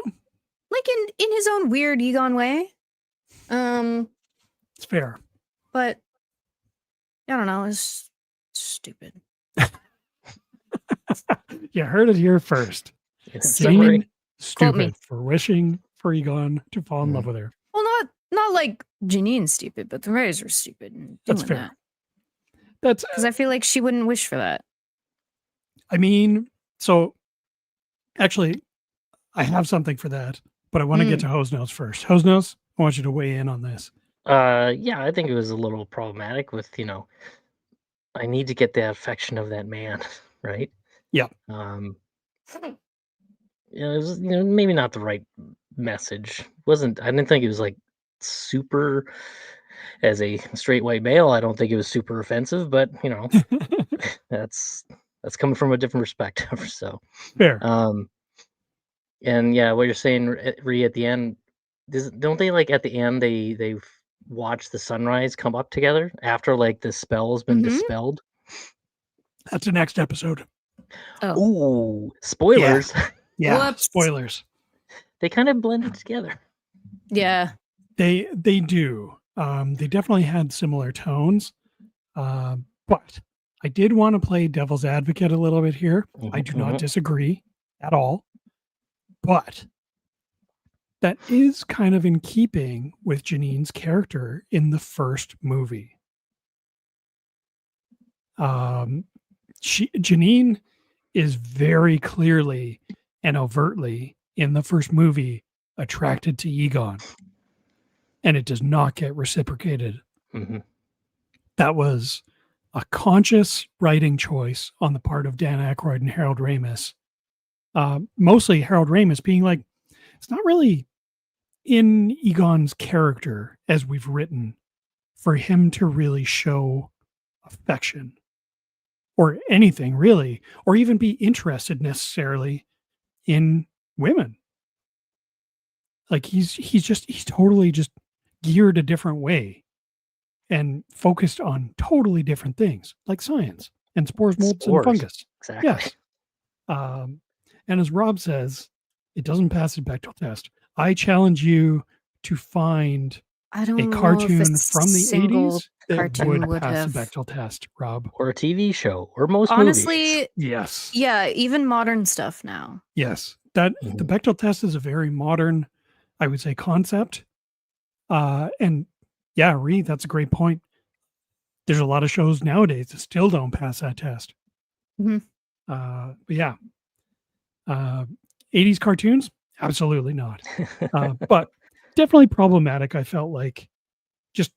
Like in his own weird Egon way. It's fair. But I don't know, it's stupid. You heard it here first. In Stupid. summary, Janine, Quote me. stupid for wishing for Egon to fall in love with her. Well, not like Janine's stupid, but the writers were stupid in That's doing fair. that. That's Because I feel like she wouldn't wish for that. I mean, so actually, I have something for that, but I want to get to Hosenose first. Hosenose, I want you to weigh in on this. yeah, I think it was a little problematic with, I need to get the affection of that man, right? Yeah. It was, maybe not the right message. I didn't think it was like super, as a straight white male, I don't think it was super offensive, but that's coming from a different perspective. So, Fair. and yeah, what you're saying, Ree, at the end, don't they like at the end they watch the sunrise come up together after like the spell's been Mhm. dispelled? That's the next episode. Oh, Ooh, spoilers! Yeah, Whoops. spoilers. They kind of blended together. yeah. They do. They definitely had similar tones. But I did want to play devil's advocate a little bit here. I do not disagree at all. But that is kind of in keeping with Janine's character in the first movie. Janine is very clearly and overtly in the first movie attracted to Egon, and it does not get reciprocated. That was a conscious writing choice on the part of Dan Aykroyd and Harold Ramis. Mostly Harold Ramis being like, it's not really in Egon's character as we've written for him to really show affection or anything really, or even be interested necessarily in women. Like he's totally just geared a different way and focused on totally different things like science and spores, molds, and fungus. Exactly. Yes. And as Rob says, it doesn't pass the Bechdel test. I challenge you to find I don't a know if cartoon a from the single 80s that cartoon would pass have. the Bechdel test, Rob. Or a TV show, or most Honestly, movies. Yes. yeah, even modern stuff now. Yes. The Bechdel test is a very modern, I would say, concept. And yeah, Ree, that's a great point. There's a lot of shows nowadays that still don't pass that test. Mhm. But yeah. 80s cartoons? Absolutely not. But definitely problematic. I felt like just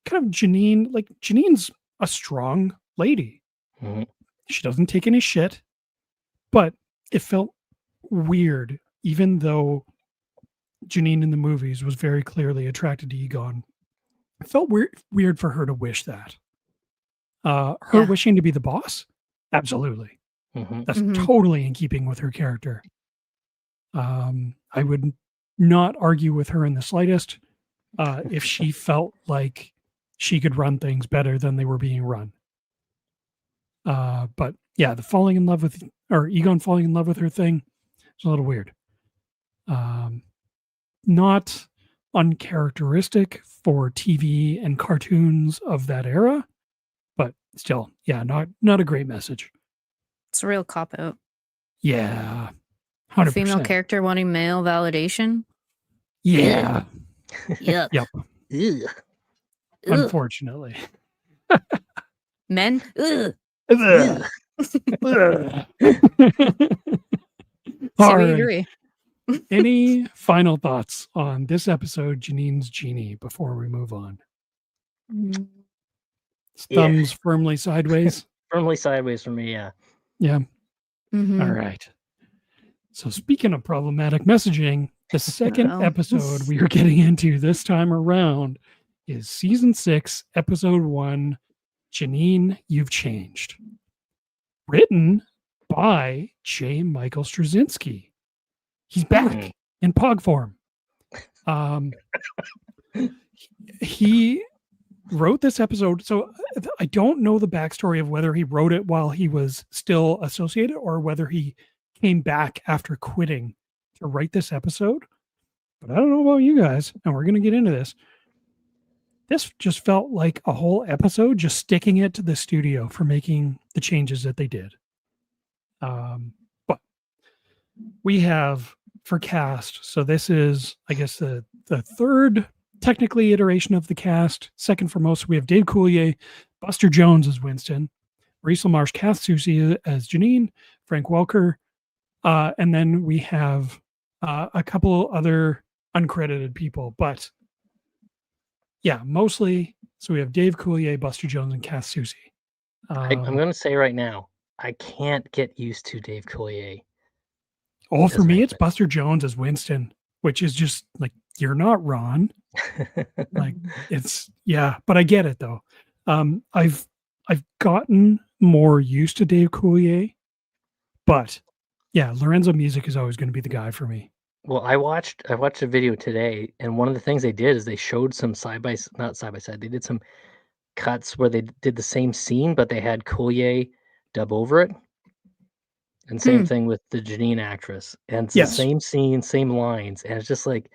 kind of Janine, like Janine's a strong lady. She doesn't take any shit, but it felt weird, even though Janine in the movies was very clearly attracted to Egon. It felt weird for her to wish that. Her wishing to be the boss? Absolutely. That's totally in keeping with her character. I would not argue with her in the slightest if she felt like she could run things better than they were being run. But yeah, the falling in love with, or Egon falling in love with her thing, is a little weird. Not uncharacteristic for TV and cartoons of that era, but still, yeah, not a great message. It's a real cop out. Yeah, 100%. Female character wanting male validation. Yeah. Yuck. Yep. Ugh. Unfortunately. Men. Ugh. Ugh. All right. Agree. Any final thoughts on this episode, Janine's Genie, before we move on? Thumbs firmly sideways? Firmly sideways for me, yeah. Yeah. Mhm. All right. So speaking of problematic messaging, the second episode we are getting into this time around is season 6, episode 1, Janine, You've Changed. Written by J. Michael Straczynski. He's back in pog form. He wrote this episode. So I don't know the backstory of whether he wrote it while he was still associated or whether he came back after quitting to write this episode. But I don't know about you guys, and we're going to get into this. This just felt like a whole episode just sticking it to the studio for making the changes that they did. But we have for cast, so this is, I guess, the third technically iteration of the cast. Second for most, we have Dave Coulier, Buster Jones as Winston, Maurice LaMarche, Kath Soucie as Janine, Frank Welker, and then we have a couple other uncredited people, but yeah, mostly. So we have Dave Coulier, Buster Jones, and Kath Soucie. I'm going to say right now, I can't get used to Dave Coulier. Oh, for as me, it's Venkman. Buster Jones as Winston, which is just like, you're not Ron. Like, it's but I get it though. I've gotten more used to Dave Coulier, but yeah, Lorenzo Music is always going to be the guy for me. Well, I watched a video today, and one of the things they did is they showed some not side by side. They did some cuts where they did the same scene, but they had Coulier dub over it. And same thing with the Janine actress. And it's the Yes, same scene, same lines. And it's just like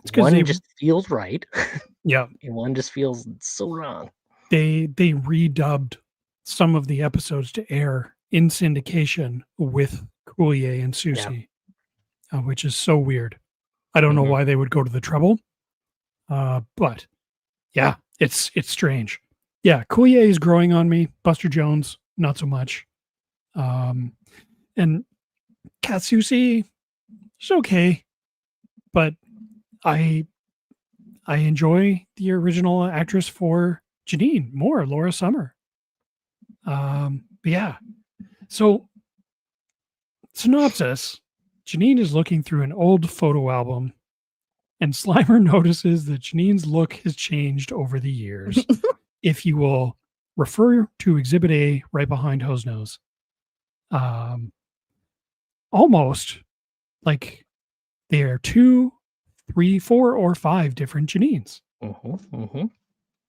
it's because one just feels right, yeah, and one just feels so wrong. they redubbed some of the episodes to air in syndication with Coulier and Susie, which is so weird. I don't know why they would go to the trouble, but yeah, it's strange. Yeah, Coulier is growing on me. Buster Jones, not so much. And Kat Susie, she's okay, but I enjoy the original actress for Janine more, Laura Summer. But yeah, so synopsis: Janine is looking through an old photo album, and Slimer notices that Janine's look has changed over the years. If you will refer to Exhibit A right behind Hosenose. Almost like they are 2, 3, 4, or 5 different Janines,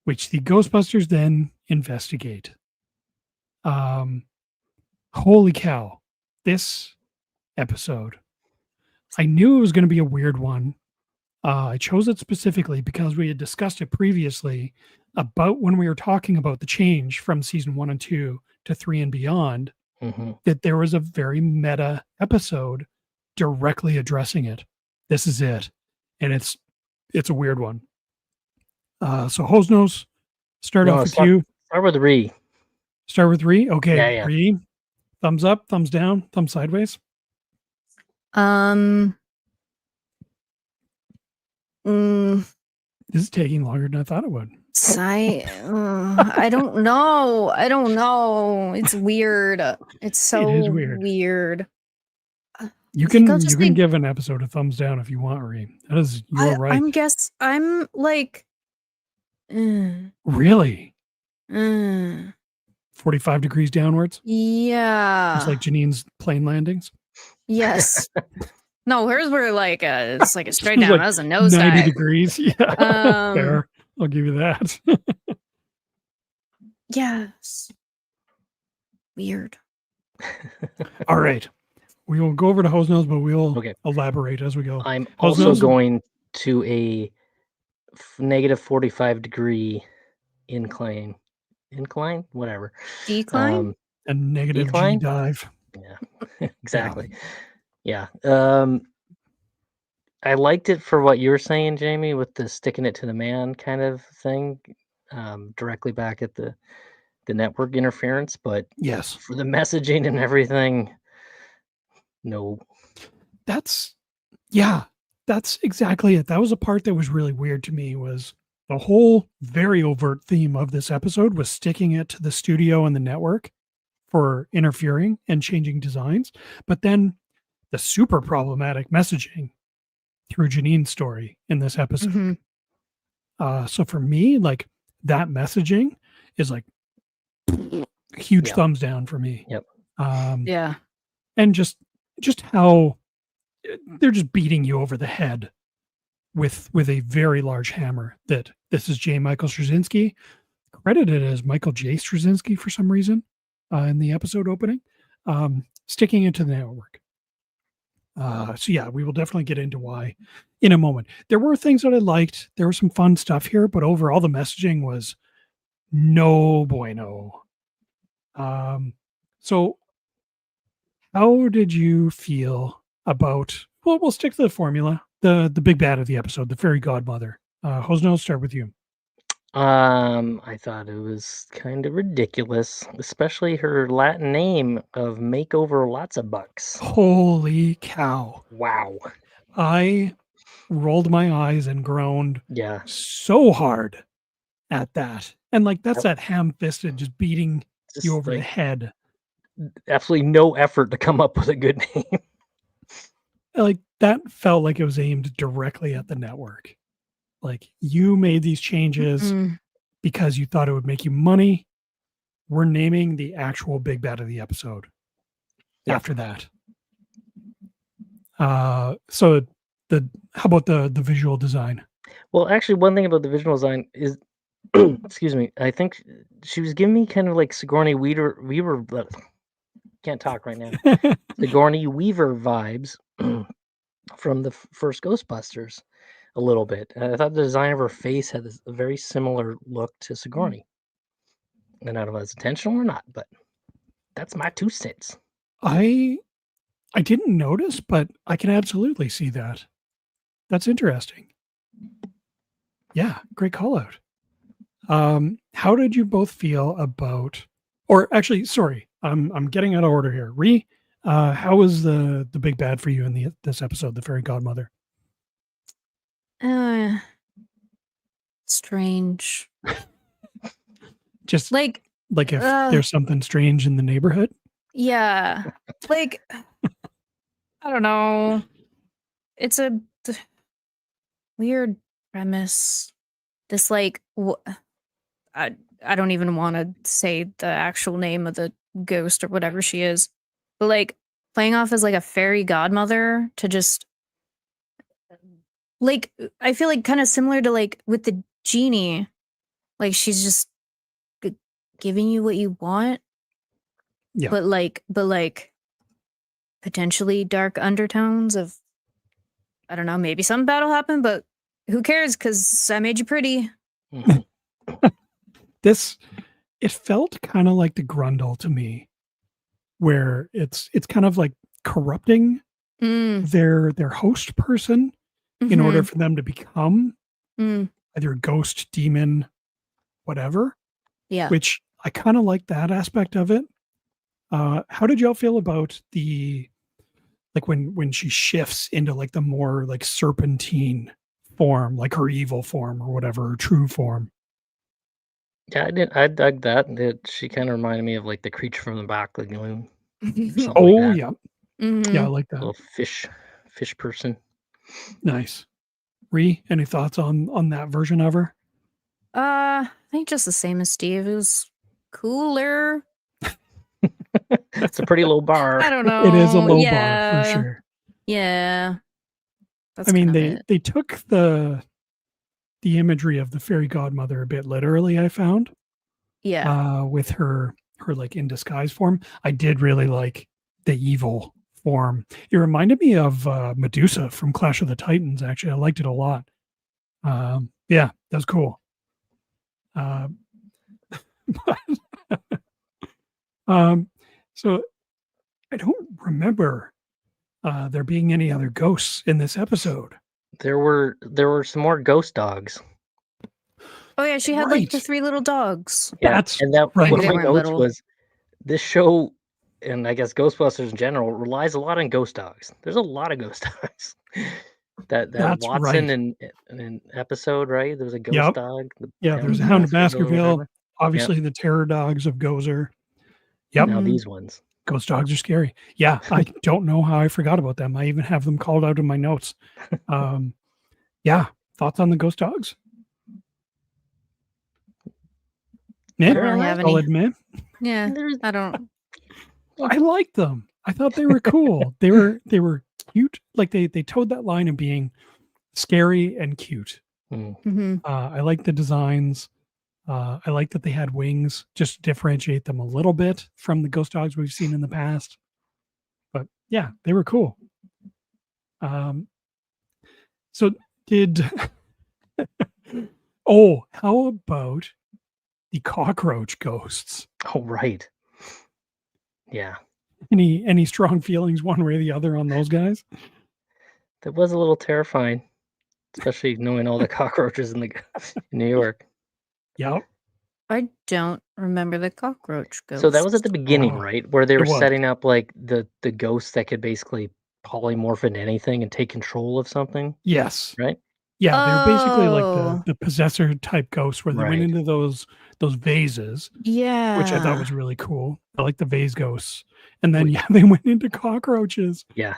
which the Ghostbusters then investigate. Holy cow, this episode. I knew it was going to be a weird one. I chose it specifically because we had discussed it previously about when we were talking about the change from season 1 and 2 to 3 and beyond, that there was a very meta episode directly addressing it. This is it. And it's a weird one. So Hosenose, start off with you. Start with Ree. Start with Ree? Okay. Yeah. Ree, thumbs up, thumbs down, thumbs sideways? This is taking longer than I thought it would. I don't know. It's weird. It's so It is weird. You can give an episode a thumbs down if you want, Ree. That is your right. I'm like really 45 degrees downwards. Yeah, it's like Janine's plane landings. Yes. No, hers were like it's like a straight down. Like that was a nose 90 dive. degrees. Yeah. Fair. I'll give you that. Yes. Weird. All right. We will go over to Hosenose, but we'll elaborate as we go. I'm also going to a negative 45 degree incline, whatever. Decline? A negative decline? G dive. Yeah, exactly. Yeah. I liked it for what you were saying, Jamie, with the sticking it to the man kind of thing, directly back at the network interference. But yes, for the messaging and everything, no. That's exactly it. That was a part that was really weird to me, was the whole very overt theme of this episode was sticking it to the studio and the network for interfering and changing designs. But then the super problematic messaging through Janine's story in this episode. So for me, like, that messaging is like huge thumbs down for me. Yep. Yeah. And just how they're just beating you over the head with a very large hammer. That this is J. Michael Straczynski, credited as Michael J. Straczynski for some reason in the episode opening, sticking into the network. So yeah, we will definitely get into why in a moment. There were things that I liked. There was some fun stuff here, but overall the messaging was no bueno. So how did you feel about, well, we'll stick to the formula, the big bad of the episode, the fairy godmother. Hosenose, start with you. I thought it was kind of ridiculous, especially her Latin name of Makeover Lots of Bucks. Holy cow. Wow. I rolled my eyes and groaned Yeah. so hard at that. And like, that's that ham-fisted just beating you over the head. absolutely no effort to come up with a good name. Like, that felt like it was aimed directly at the network. Like, you made these changes Mm. because you thought it would make you money. We're naming the actual big bad of the episode after that. So how about the visual design? Well, actually, one thing about the visual design is, excuse me, I think she was giving me kind of like Sigourney Weaver can't talk right now. Sigourney Weaver vibes from the first Ghostbusters a little bit. I thought the design of her face had a very similar look to Sigourney. And I don't know if that's intentional or not, but that's my 2 cents. I didn't notice, but I can absolutely see that. That's interesting. Yeah, great call out. How did you both feel about, or actually, sorry, I'm getting out of order here. How was the big bad for you in this episode, the fairy godmother? Strange. Just Like, if there's something strange in the neighborhood? yeah. Like, I don't know. It's a weird premise. This like I don't even want to say the actual name of the ghost or whatever she is. But like playing off as like a fairy godmother to just like I feel like kind of similar to like with the genie. Like she's just giving you what you want. Yeah. But like potentially dark undertones of I don't know, maybe some bad will happen, but who cares? Because I made you pretty. It felt kind of like the Grundle to me, where it's kind of like corrupting their host person in order for them to become either ghost, demon, whatever. Yeah. Which I kind of like that aspect of it. How did y'all feel about the like when she shifts into like the more like serpentine form, like her evil form or whatever, her true form? Yeah, I dug that. She kind of reminded me of like the creature from the back lagoon. Something Oh like that. yeah. Mm-hmm. Yeah, I like that. Little fish person. Nice. Any thoughts on that version of her? I think just the same as Steve. It was cooler. It's a pretty low bar. I don't know. It is a low bar Yeah. for sure. Yeah. That's I mean, kind of it. they took the imagery of the fairy godmother a bit literally, I found. Yeah. With her like in disguise form. I did really like the evil form. It reminded me of Medusa from Clash of the Titans, actually. I liked it a lot. Yeah, that was cool. So I don't remember there being any other ghosts in this episode. There were some more ghost dogs. Oh yeah, she had like the Right. 3 little dogs. Yeah, That's and that right. one of Maybe my they weren't notes little. was this show, and I guess Ghostbusters in general, relies a lot on ghost dogs. There's a lot of ghost dogs. That That's Watson right. in an episode, right? There was a ghost Yep. dog. The Yeah, there's a of Hound of Baskerville or Baskerville. whatever. Obviously, the terror dogs of Gozer. Yep. Now these ones. Ghost dogs are scary. Yeah, I don't know how I forgot about them. I even have them called out in my notes. Yeah, thoughts on the ghost dogs? I don't really have I'll any. admit, Yeah, I don't. I liked them. I thought they were cool. They were cute. Like they towed that line of being scary and cute. Mm-hmm. I like the designs. I like that they had wings, just to differentiate them a little bit from the ghost dogs we've seen in the past. But yeah, they were cool. So did oh, how about the cockroach ghosts? Oh right. Yeah. Any strong feelings one way or the other on those guys? That was a little terrifying, especially knowing all the cockroaches in New York. Yep. I don't remember the cockroach ghost. So that was at the beginning, Oh, right? Where they it were was. setting up like the ghosts that could basically polymorph into anything and take control of something, Yes. right? Yeah, they're basically like Oh. the possessor type ghosts where they went Right. into those vases, which I thought Yeah. was really cool. I like the vase ghosts. And then Wh- yeah, they went into cockroaches. Yeah.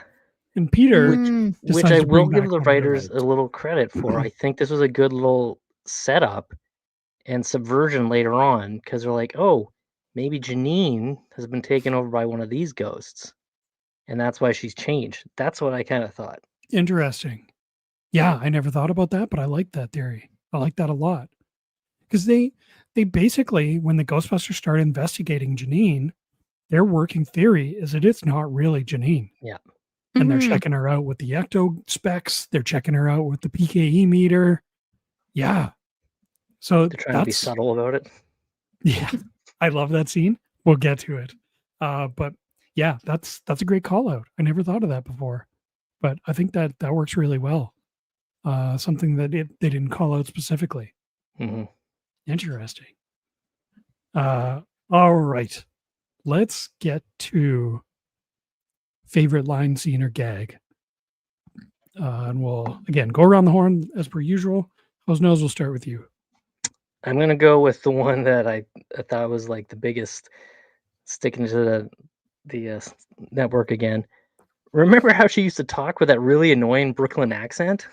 And Peter Mm. Which decides I to will bring give back the one of the writers a legs. little credit for. I think this was a good little setup and subversion later on because they're like, oh, maybe Janine has been taken over by one of these ghosts, and that's why she's changed. That's what I kind of thought. Interesting. Yeah, I never thought about that, but I like that theory. I like that a lot. Because they basically, when the Ghostbusters started investigating Janine, their working theory is that it's not really Janine. Yeah. And they're Mhm. checking her out with the ecto specs. They're checking her out with the PKE meter. Yeah. So They're trying to be that's subtle about it. yeah. I love that scene. We'll get to it. But yeah, that's a great call out. I never thought of that before. But I think that works really well. Something that they didn't call out specifically. Hmm. Interesting. All right. Let's get to favorite line, scene, or gag. And we'll again go around the horn as per usual. Hosenose, we'll start with you. I'm gonna go with the one that I thought was like the biggest, sticking to the network again. Remember how she used to talk with that really annoying Brooklyn accent?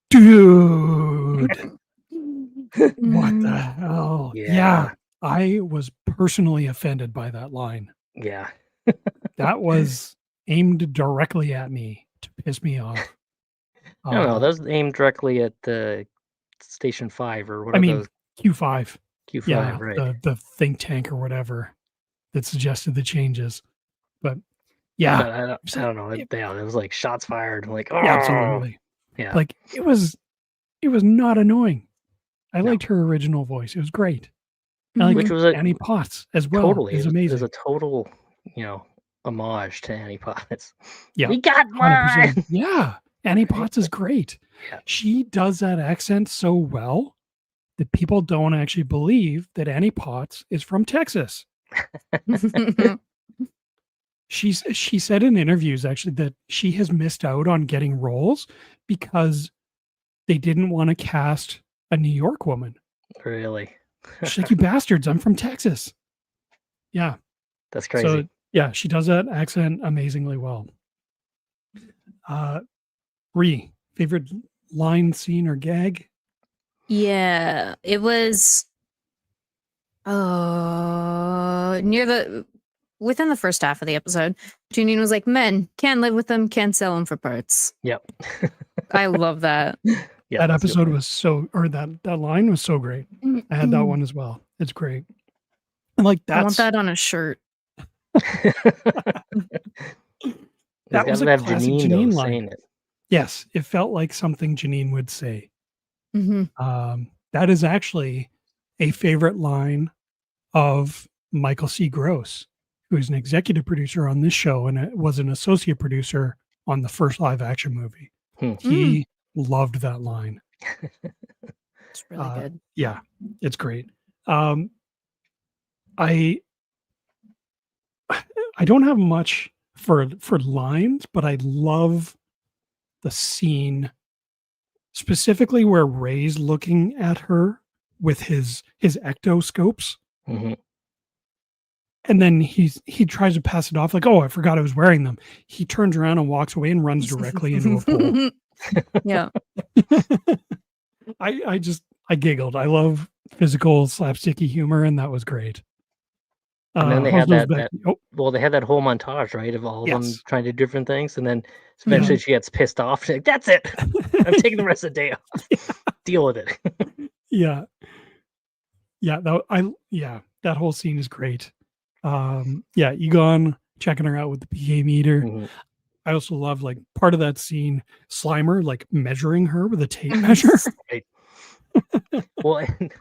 Dude, what the Mm. hell? Yeah. Yeah, I was personally offended by that line. Yeah. That was aimed directly at me to piss me off. I don't know. That was aimed directly at the Station 5 or I whatever mean, those Q5. Q5, Yeah, right? the think tank or whatever that suggested the changes. But yeah, But I don't know. It was like shots fired. I'm like, oh, yeah, absolutely. yeah. Like it was not annoying. I No. liked her original voice. It was great. I like Which was a Annie Potts as well. totally Is it was amazing. a total, homage to Annie Potts. Yeah, We got 100%. mine. Yeah, Annie Right? Potts is great. Yeah. She does that accent so well that people don't actually believe that Annie Potts is from Texas. She said in interviews actually that she has missed out on getting roles because they didn't want to cast a New York woman. Really? She's like, you bastards, I'm from Texas. Yeah. That's crazy. So yeah, she does that accent amazingly well. Favorite line, scene, or gag? Yeah, it was within the first half of the episode. Janine was like, "Men can't live with them, can't sell them for parts." Yep. I love that. Yeah, That that's a good episode one. was that line was so great. I had that one as well. It's great. And like I want that's that on a shirt. It's that was gotta a have classic Janine, though, Janine line. saying it. Yes, it felt like something Janine would say. Mhm. That is actually a favorite line of Michael C. Gross, who is an executive producer on this show and was an associate producer on the first live action movie. He loved that line. It's really good. Yeah, it's great. I don't have much for lines, but I love the scene specifically where Ray's looking at her with his ectoscopes. Mhm. And then he tries to pass it off like, oh, I forgot I was wearing them. He turns around and walks away and runs directly into a pole. Yeah. I giggled. I love physical slapsticky humor, and that was great. And then they Hosenose had that back- oh, well, they had that whole montage, right, of all of them yes. trying to do different things, and then eventually she gets pissed off. She's like, "That's it. I'm taking the rest of the day off. Deal with it." Yeah. That whole scene is great. Egon checking her out with the PA meter. Mhm. I also love like part of that scene, Slimer like measuring her with a tape measure. Right. Well, and,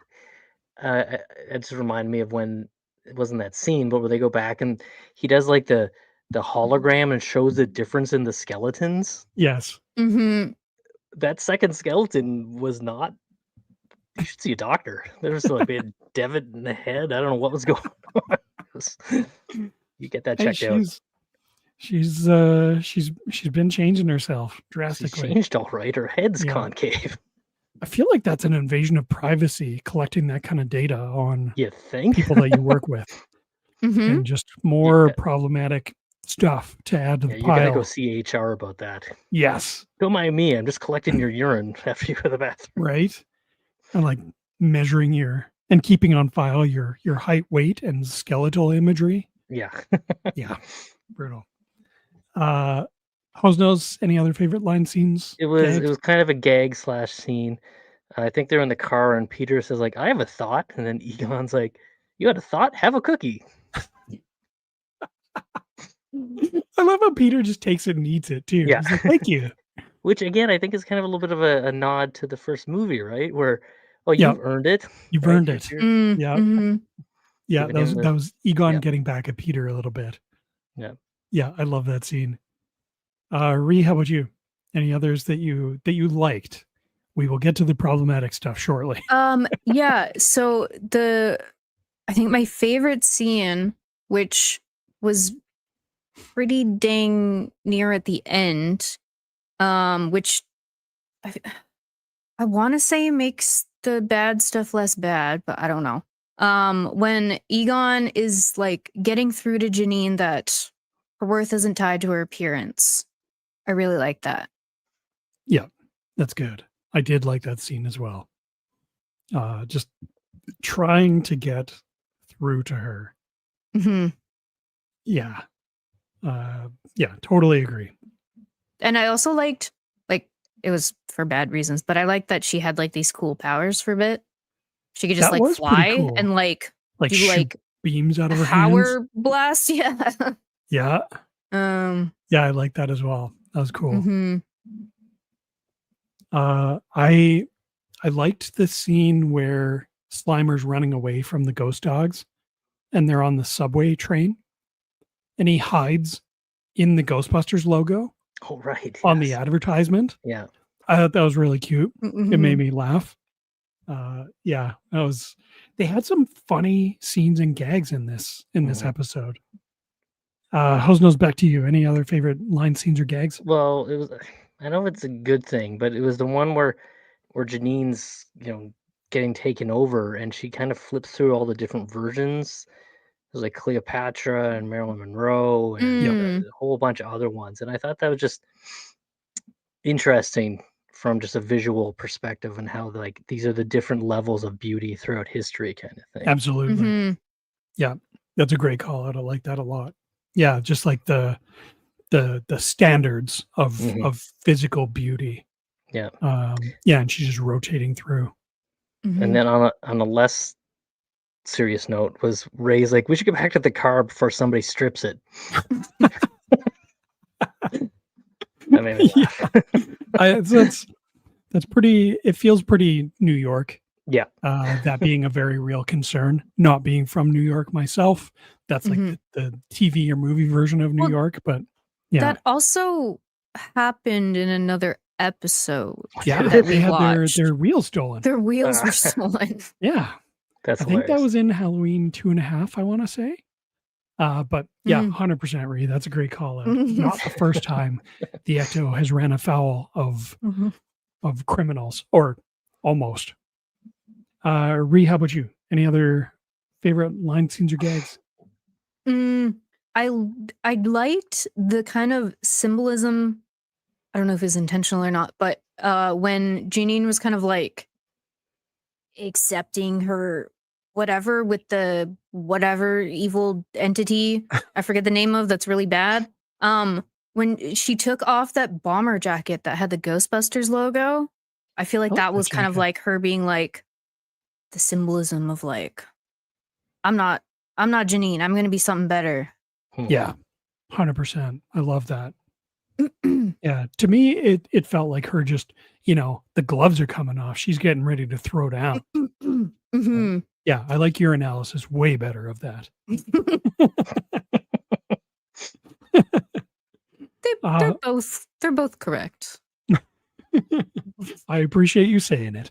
it just reminded me of when it wasn't that scene, but where they go back and he does like the hologram and shows the difference in the skeletons. Yes. Mm-hmm. That second skeleton was not. You should see a doctor. There was like a divot in the head. I don't know what was going on. You get that Hey, checked out. She's been changing herself She's drastically. changed all right. Her head's Yeah. concave. I feel like that's an invasion of privacy, collecting that kind of data on You think? people that you work with, Mhm. and just more Yeah. problematic stuff to add to Yeah, the you gotta go pile. see HR about that. Yes, Don't mind me. I'm just collecting your urine after you go to the bathroom. right. And like measuring and keeping on file your height, weight, and skeletal imagery. Yeah. Yeah, brutal. Hosenose, any other favorite line scenes? It was Gags? kind of a gag slash scene. I think they're in the car and Peter says like, "I have a thought," and then Egon's like, "You had a thought? Have a cookie." I love how Peter just takes it and eats it too. Yeah. He's like, "Thank you." Which again, I think is kind of a little bit of a nod to the first movie, right? Where, oh, Yeah, you've earned it, you've right? earned it. You're Yeah, Mhm. yeah. giving him That was Egon yeah, getting back at Peter a little bit. yeah. Yeah, I love that scene. Ree, how about you? Any others that you liked? We will get to the problematic stuff shortly. Yeah, so I think my favorite scene, which was pretty dang near at the end, which I, I want to say makes the bad stuff less bad, but I don't know. When Egon is like getting through to Janine that her worth isn't tied to her appearance. I really like that. Yeah, that's good. I did like that scene as well. Just trying to get through to her. Hmm. Yeah. Yeah, totally agree. And I also liked, like, it was for bad reasons, but I liked that she had like these cool powers for a bit. She could just That like was pretty fly cool. and like Like do shoot like beams out of her hands. power blast. Yeah. Yeah. Um. Yeah, I like that as well. That was cool. Mhm. I liked the scene where Slimer's running away from the ghost dogs and they're on the subway train and he hides in the Ghostbusters logo Oh, right. on the Yes. advertisement. Yeah. I thought that was really cute. It made Mhm. me laugh. Yeah, they had some funny scenes and gags in this Mhm. episode. Hosenose, back to you. Any other favorite line, scenes, or gags? Well, it was. I know it's a good thing, but it was the one where Janine's getting taken over, and she kind of flips through all the different versions. There's like Cleopatra and Marilyn Monroe Yep. and Mm. a whole bunch of other ones, and I thought that was just interesting from just a visual perspective and how like these are the different levels of beauty throughout history, kind of thing. Absolutely. Mhm. Yeah, that's a great call out. I like that a lot. Yeah, just like the standards Mhm. of physical beauty. Yeah, Yeah, and she's just rotating through. and Mhm. then on a less serious note was Ray's like, we should get back to the car before somebody strips it. That made me laugh. That's pretty. It feels pretty New York. Yeah. That being a very real concern. Not being from New York myself, that's like Mhm. the TV or movie version of New Well, York. But yeah, That also happened in another episode yeah, that they we had watched. their wheels stolen. Their wheels were stolen. Yeah, That's I think that hilarious. was in Halloween 2.5. I want to say. But yeah, Mm. 100% Ree. That's a great call out. Not the first time the Ecto has ran afoul Mhm. of criminals, or almost. Ree, how about you? Any other favorite line, scenes, or gags? I liked the kind of symbolism. I don't know if it's intentional or not, but when Janine was kind of like accepting her whatever with the whatever evil entity I forget the name of that's really bad. When she took off that bomber jacket that had the Ghostbusters logo, I feel like I like that that was kind of jacket. like her being like the symbolism of like I'm not Janine. I'm gonna be something better. Yeah, 100%. I love that. Yeah, to me, it felt like her just, the gloves are coming off. She's getting ready to throw down. Hmm. Yeah, I like your analysis way better of that. They're both correct. I appreciate you saying it.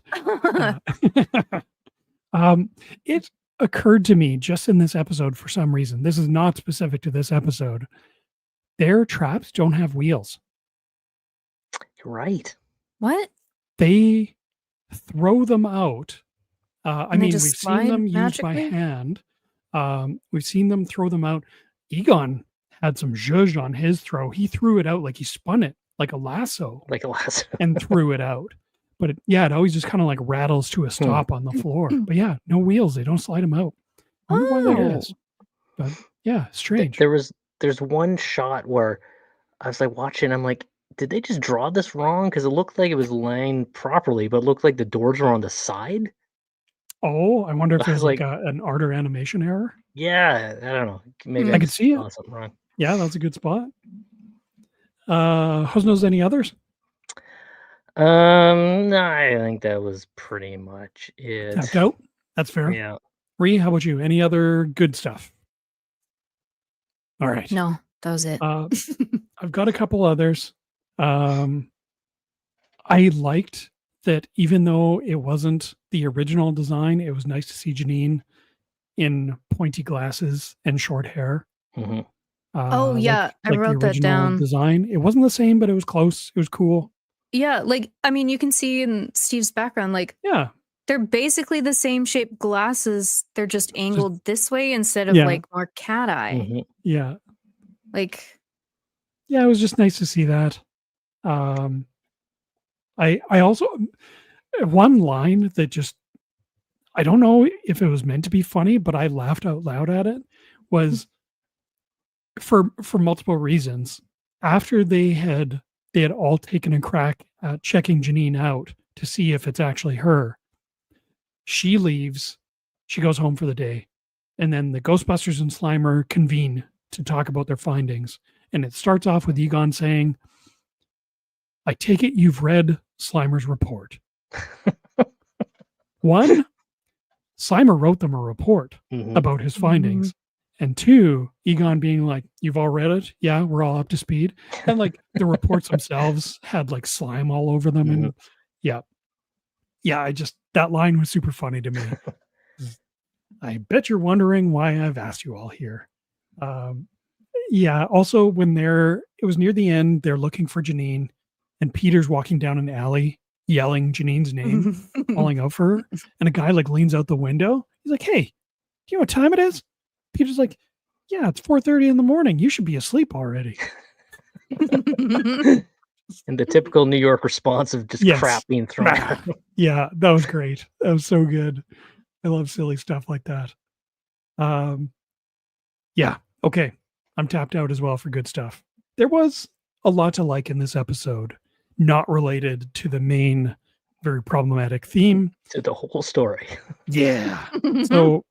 It occurred to me just in this episode for some reason. This is not specific to this episode. their traps don't have wheels. You're right. What? They throw them out. I And they mean, just we've seen slide them used by magically? hand. We've seen them throw them out. Egon had some zhuzh on his throw. He threw it out like he spun it like a lasso Like a lasso. and threw it out. But it always just kind of like rattles to a stop on the floor. But yeah, no wheels. They don't slide them out. I wonder why that Oh. is. But yeah, strange. There's one shot where I was like watching. I'm like, did they just draw this wrong? Because it looked like it was laying properly, but it looked like the doors were on the side. Oh, I wonder if I there's was like like, an art or animation error. yeah, I don't know. Maybe I I could just see it. saw something wrong. Yeah, that's a good spot. Hosenose, any others? No, I think that was pretty much it. Tapped out. That's fair. Yeah. Ree, how about you? Any other good stuff? All right. No, that was it. I've got a couple others. I liked that even though it wasn't the original design, it was nice to see Janine in pointy glasses and short hair. Mhm. Oh, yeah, I wrote the that original down. design. It wasn't the same, but it was close. It was cool. Yeah, like, I mean, you can see in Steve's background, like, Yeah. they're basically the same shaped glasses. They're just angled this way instead of Yeah. like more cat eye. Mhm. Yeah. Like, Yeah, it was just nice to see that. I also one line that just I don't know if it was meant to be funny, but I laughed out loud at it was for multiple reasons. After they had all taken a crack at checking Janine out to see if it's actually her, she leaves, she goes home for the day, and then the Ghostbusters and Slimer convene to talk about their findings. And it starts off with Egon saying, I take it you've read Slimer's report. One, Slimer wrote them a report Mhm. about his findings. And two, Egon being like, you've all read it? Yeah, we're all up to speed. And like the reports themselves had like slime all over them. And yeah, that line was super funny to me. I bet you're wondering why I've asked you all here. Also when it was near the end, they're looking for Janine and Peter's walking down an alley yelling Janine's name, calling out for her. And a guy like leans out the window. He's like, hey, do you know what time it is? Peter's like, yeah, it's 4:30 in the morning. You should be asleep already. And the typical New York response of just crap being thrown out. Yeah, that was great. That was so good. I love silly stuff like that. Yeah, okay. I'm tapped out as well for good stuff. There was a lot to like in this episode, not related to the main, very problematic theme. To the whole story. Yeah. So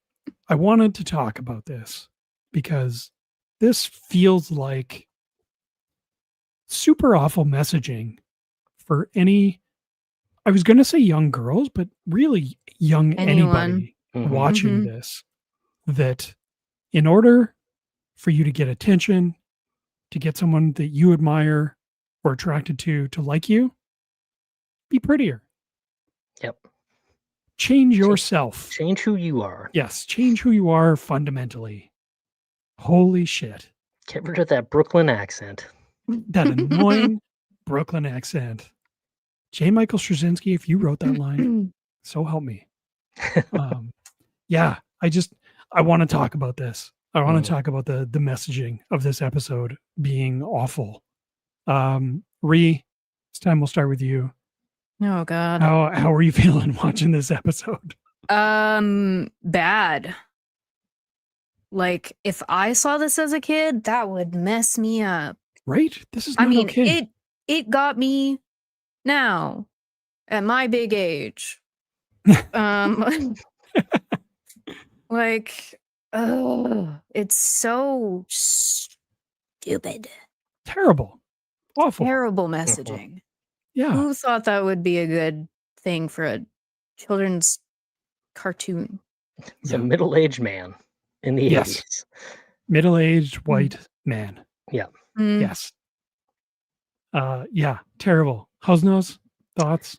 I wanted to talk about this because this feels like super awful messaging for any, I was going to say young girls, but really young anybody watching this, that in order for you to get attention, to get someone that you admire or attracted to like you, be prettier. Yep. Change yourself. Change who you are. Yes, change who you are fundamentally. Holy shit. Get rid of that Brooklyn accent. That annoying Brooklyn accent. J. Michael Straczynski, if you wrote that line, so help me. I want to talk about this. I want to talk about the messaging of this episode being awful. Ree, this time we'll start with you. Oh God. How are you feeling watching this episode? Bad. Like if I saw this as a kid, that would mess me up. Right? This is not okay. It got me now at my big age. Like, it's so stupid. Terrible. Awful. Terrible messaging. Yeah. Who thought that would be a good thing for a children's cartoon? It's a middle-aged man in the 80s. Middle-aged white man. Yeah. Yes. Terrible. Hosenose, thoughts?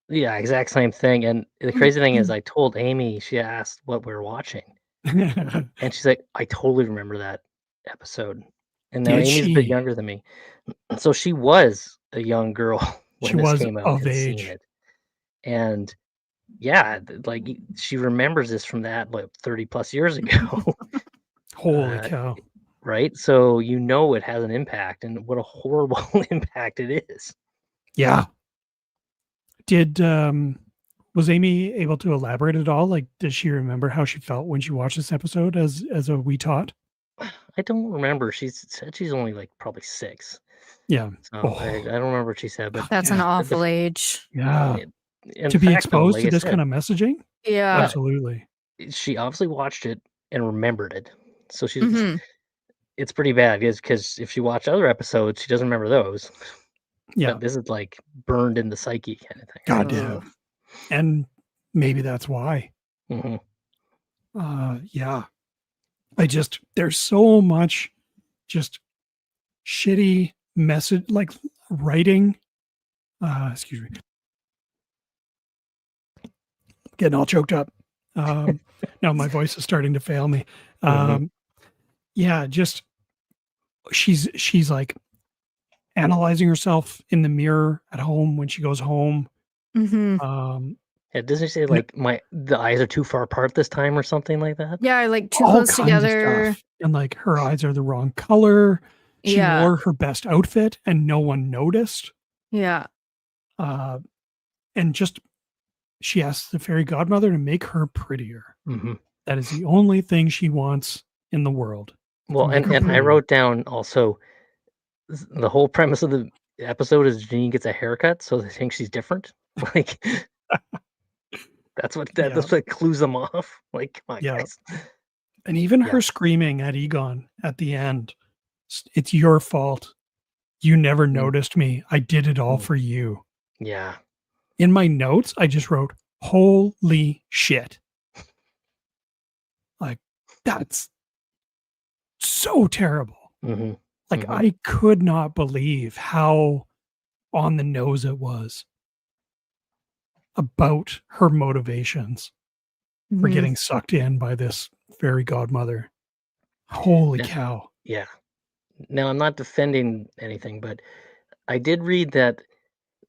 Yeah, exact same thing. And the crazy thing is I told Amy, she asked what we were watching. And she's like, I totally remember that episode. and now Did Amy's a bit she? younger than me. So she was a young girl when She this was came out of and seeing age. it. And yeah, she remembers this from that like 30 plus years ago. Holy uh, cow. right? So it has an impact, and what a horrible impact it is. Yeah. Did was Amy able to elaborate at all? Like, does she remember how she felt when she watched this episode as a wee tot? I don't remember. She said she's only like probably 6. Yeah. So I Oh, don't remember what she said, but God, That's an yeah. awful age. Yeah. In To be fact, though, exposed like to I this kind said, of messaging? Yeah. Absolutely. she obviously watched it and remembered it. So hmm it's pretty bad because if she watched other episodes, she doesn't remember those. Yeah. But this is like burned in the psyche kind of thing. God damn. And maybe that's why. Hmm. Yeah. There's so much just shitty message, like writing. Excuse me. Getting all choked up. Now my voice is starting to fail me. Yeah, just she's like analyzing herself in the mirror at home when she goes home. hmm Yeah, doesn't she say No- like the eyes are too far apart this time or something like that? Yeah, like too all close kinds of together. stuff. And like her eyes are the wrong color. She Yeah. wore her best outfit and no one noticed. Yeah. And just she asks the fairy godmother to make her prettier. Hmm. That is the only thing she wants in the world. Well, make her and I prettier. wrote down also the whole premise of the episode is Janine gets a haircut, so they think she's different. Like that's what clues them off. Like, come on, Yeah. guys. And even Yeah. her screaming at Egon at the end, it's your fault. You never noticed me. I did it all for you. Yeah. In my notes, I just wrote, holy shit. Like, that's so terrible. Hmm. Like, I could not believe how on the nose it was about her motivations for Mhm. getting sucked in by this fairy godmother. Holy Yeah. cow. Yeah. Now I'm not defending anything, but I did read that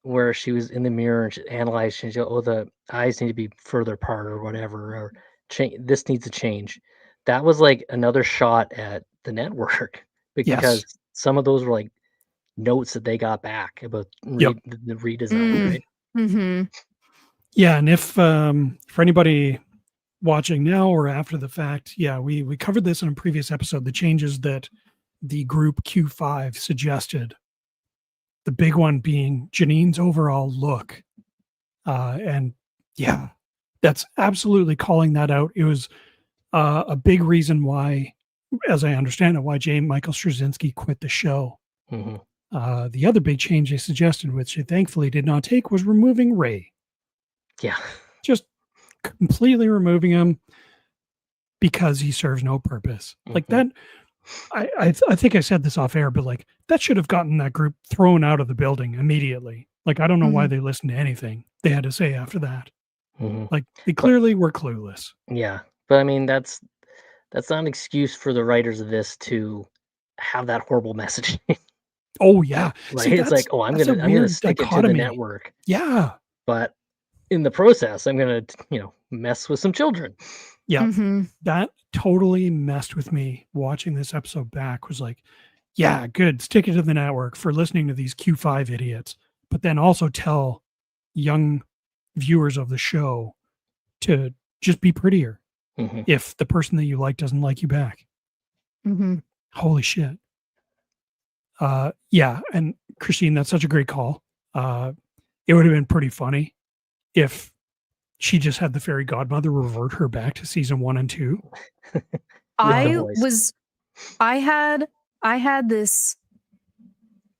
where she was in the mirror and she analyzed, and she, oh, the eyes need to be further apart or whatever, or this needs to change. That was like another shot at the network because Yes. some of those were like notes that they got back about Yep. the redesign, right? Mm-hmm. Yeah, and if for anybody watching now or after the fact, yeah, we covered this in a previous episode, the changes that the group Q5 suggested. The big one being Janine's overall look. And yeah, that's absolutely calling that out. It was a big reason why, as I understand it, why J. Michael Straczynski quit the show. Hmm. The other big change they suggested, which they thankfully did not take, was removing Ray. Yeah. Just completely removing him because he serves no purpose. Like that, I think I said this off air, but like that should have gotten that group thrown out of the building immediately. Like I don't know why they listened to anything they had to say after that. Like they clearly were clueless. Yeah, but I mean that's not an excuse for the writers of this to have that horrible message. Oh yeah, Like see, it's like, oh, I'm gonna stick it to the network. Yeah, But in the process, I'm gonna mess with some children. yeah, Mm-hmm. that totally messed with me. Watching this episode back was like, yeah, good, stick it to the network for listening to these Q5 idiots, but then also tell young viewers of the show to just be prettier if the person that you like doesn't like you back. Mm-hmm. Holy shit. Yeah, and Kristine, that's such a great call. It would have been pretty funny if she just had the fairy godmother revert her back to season 1 and 2. I had this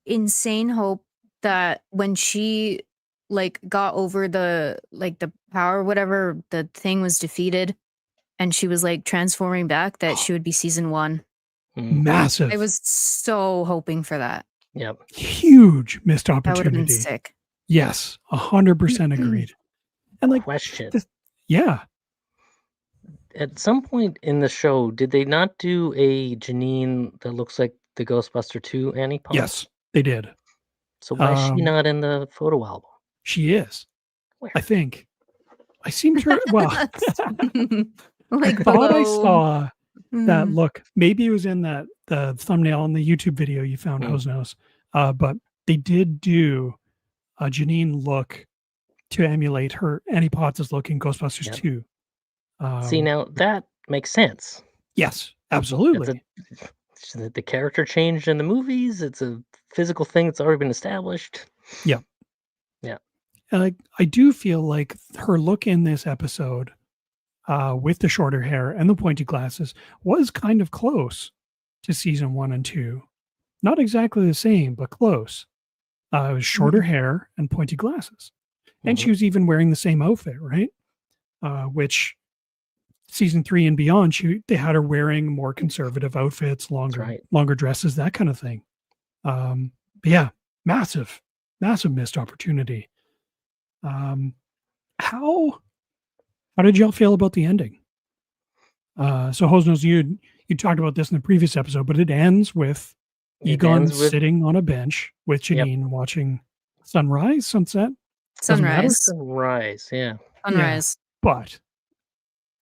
insane hope that when she like got over the power or whatever, the thing was defeated and she was like transforming back, that she would be season 1. Massive. I was so hoping for that. Yep. Huge missed That would have been opportunity. sick. Yes, 100% agreed. And like Question. Yeah. At some point in the show, did they not do a Janine that looks like the Ghostbuster 2 Annie pose? Yes, they did. So why is she Um, not in the photo album? She is. Where? I think. I seem to. Well, Like I thought I below. saw that Mm. look. Maybe it was in the thumbnail in the YouTube video you found, Mm. Hosenose. But they did do a Janine look to emulate her Annie Potts' look in Ghostbusters Yep. 2. See, now that makes sense. Yes, It's absolutely. the character changed in the movies. It's a physical thing that's already been established. Yeah. Yeah. And I do feel like her look in this episode, with the shorter hair and the pointy glasses, was kind of close to season 1 and 2. Not exactly the same, but close. It was shorter hair and pointy glasses. And she was even wearing the same outfit, right? Which season 3 and beyond, they had her wearing more conservative outfits, longer dresses, that kind of thing. But yeah, massive missed opportunity. How did y'all feel about the ending? So Hosenose, you talked about this in the previous episode, but it ends with Egon sitting on a bench with Janine watching sunrise, sunset. Doesn't matter. Sunrise. Yeah. Sunrise. But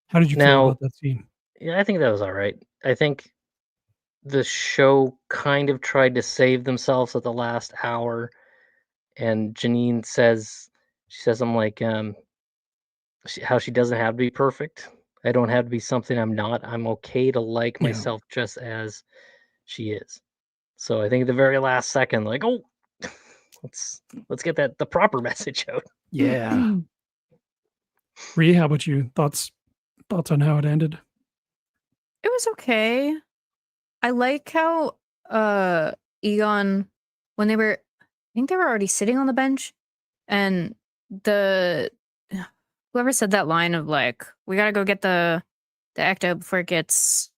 how did you feel about that scene? Yeah, I think that was all right. I think the show kind of tried to save themselves at the last hour, and Janine says, I'm like, how she doesn't have to be perfect. I don't have to be something I'm not. I'm okay to like myself just as she is. So I think at the very last second, like, oh, let's get the proper message out. Yeah. Rhea, how about you? Thoughts on how it ended? It was okay. I like how Egon, when they were, I think they were already sitting on the bench, and whoever said that line of like, we gotta go get the ecto before it gets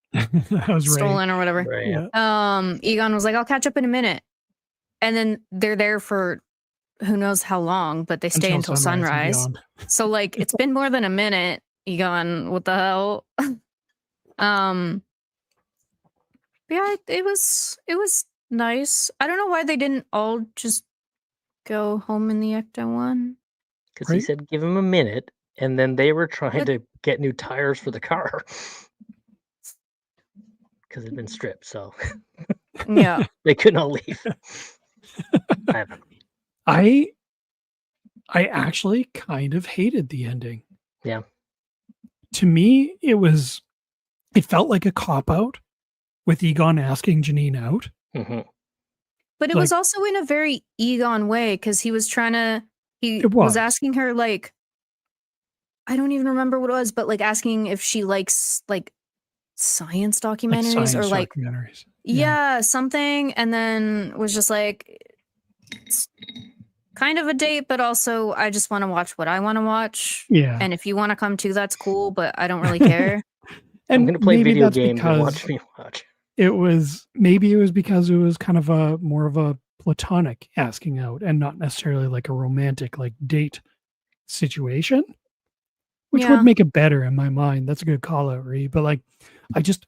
stolen or whatever. Right. Yeah. Egon was like, I'll catch up in a minute. And then they're there for who knows how long, but they stay until sunrise. So like it's been more than a minute, Egon. What the hell? Yeah, it was nice. I don't know why they didn't all just go home in the Ecto one. Because he said give him a minute, and then they were trying to get new tires for the car. Because it'd been stripped, so yeah, they could not leave. I don't know. I actually kind of hated the ending. Yeah. To me, it felt like a cop-out with Egon asking Janine out. Mm-hmm. But it was also in a very Egon way, because he was was asking her, like, I don't even remember what it was, but like asking if she likes like science documentaries or like documentaries. Yeah, something, and then was just like, it's kind of a date, but also I just want to watch what I want to watch. Yeah. And if you want to come too, that's cool, but I don't really care. And I'm going to play video games and watch me watch. Maybe it was because it was kind of more of a platonic asking out and not necessarily like a romantic like date situation, which would make it better in my mind. That's a good call out, Ree. But like,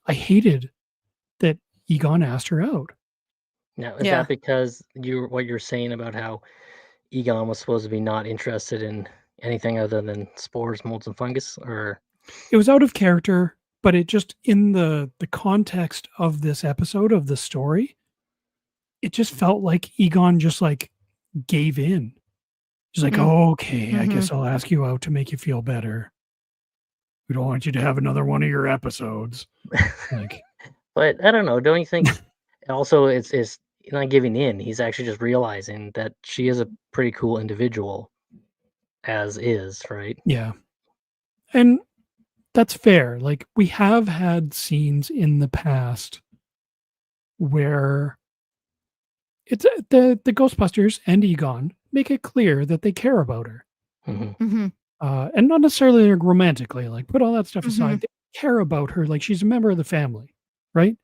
I hated that Egon asked her out. Now, is that because what you're saying about how Egon was supposed to be not interested in anything other than spores, molds, and fungus, or it was out of character, but it just in the context of this episode of the story, it just felt like Egon just like gave in. He's like, oh, okay, I guess I'll ask you out to make you feel better. We don't want you to have another one of your episodes. Like, but I don't know. Don't you think? Also, it's not giving in. He's actually just realizing that she is a pretty cool individual, as is, right? Yeah, and that's fair. Like, we have had scenes in the past where it's the Ghostbusters and Egon make it clear that they care about her. And not necessarily romantically, like put all that stuff aside. They care about her, like she's a member of the family, right?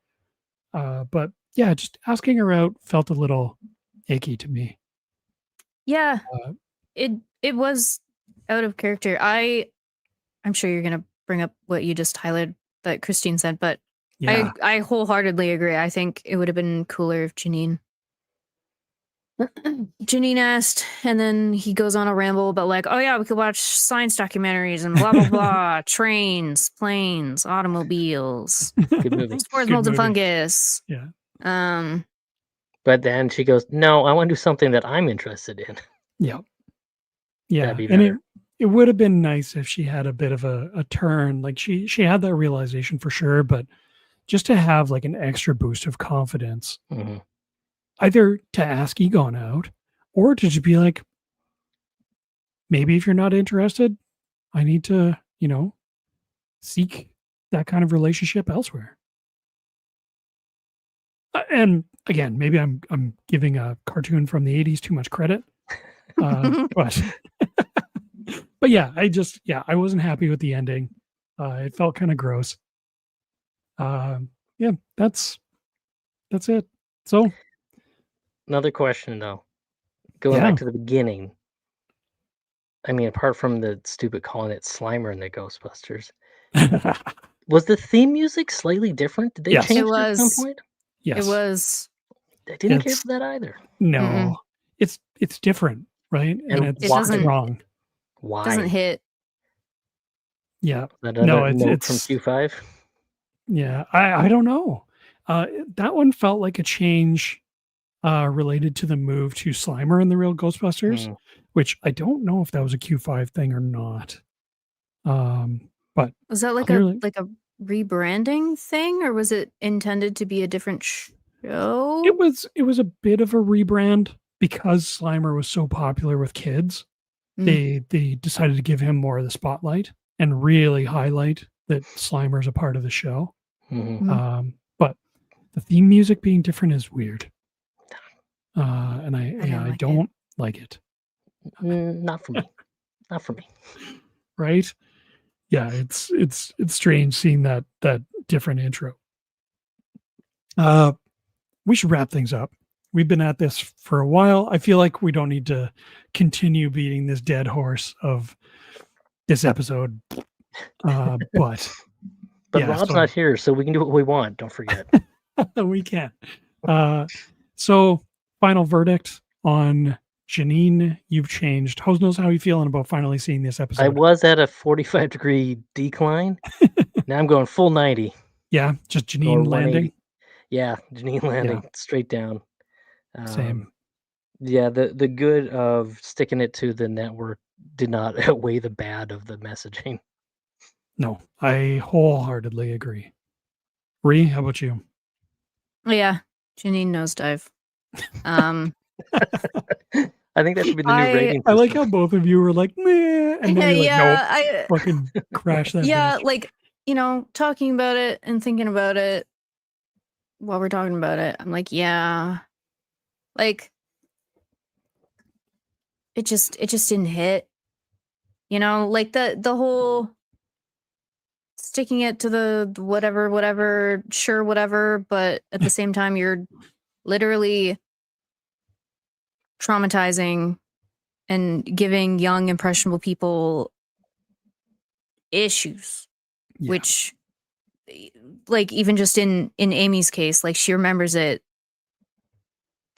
But yeah, just asking her out felt a little icky to me. Yeah, it was out of character. I'm sure you're gonna bring up what you just highlighted that Kristine said, but Yeah. I wholeheartedly agree. I think it would have been cooler if Janine asked, and then he goes on a ramble about like, oh yeah, we could watch science documentaries and blah blah blah, trains, planes, automobiles, Good movie. spores, Good molds, and movie. fungus. Yeah. But then she goes, "No, I want to do something that I'm interested in." Yeah. Yeah. That'd be And better. it would have been nice if she had a bit of a turn. Like she had that realization for sure, but just to have like an extra boost of confidence, hmm either to ask Egon out or to just be like, maybe if you're not interested, I need to, seek that kind of relationship elsewhere. And again, maybe I'm giving a cartoon from the 80s too much credit. But but yeah, I wasn't happy with the ending. It felt kind of gross. Yeah, that's it. So Another question though, going yeah. back to the beginning. I mean, apart from the stupid calling it Slimer in the Ghostbusters, was the theme music slightly different? Did they Yes. change It it at some was. point? Yes. It was. I didn't care It's for that either. no. It's different, right? And And It why? it's doesn't wrong. doesn't Why? hit. Yeah. Another No, note from it's Q5. yeah. I don't know. That one felt like a change related to the move to Slimer in the Real Ghostbusters, Mm. which I don't know if that was a Q5 thing or not. But Was that like clearly, a rebranding thing, or was it intended to be a different show? it was a bit of a rebrand because Slimer was so popular with kids. They decided to give him more of the spotlight and really highlight that Slimer is a part of the show. Mhm. But the theme music being different is weird. And I don't like it. Not for me. Not for me. Right? Yeah, it's strange seeing that different intro. We should wrap things up. We've been at this for a while. I feel like we don't need to continue beating this dead horse of this episode. But But yeah, Rob's not here, so we can do what we want. Don't forget. we can. So final verdict on Janine. You've changed. Hosenose, how are you feeling about finally seeing this episode? I was at a 45-degree decline. Now I'm going full 90. Yeah, just Or Janine 180. landing. Yeah, Janine landing straight down. Same. Yeah, the good of sticking it to the network did not outweigh the bad of the messaging. No, I wholeheartedly agree. Ree, how about you? Yeah, Janine nosedive. I think that should be the new rating I like system. how both of you were like, meh, and then you're like, yeah, nope, fucking crash that. yeah, bitch. like talking about it and thinking about it while we're talking about it. I'm like, yeah, like it just didn't hit. Like the whole sticking it to the whatever, sure, whatever, but at the same time, you're literally traumatizing and giving young, impressionable people issues, which, like, even just in Amy's case, like, she remembers it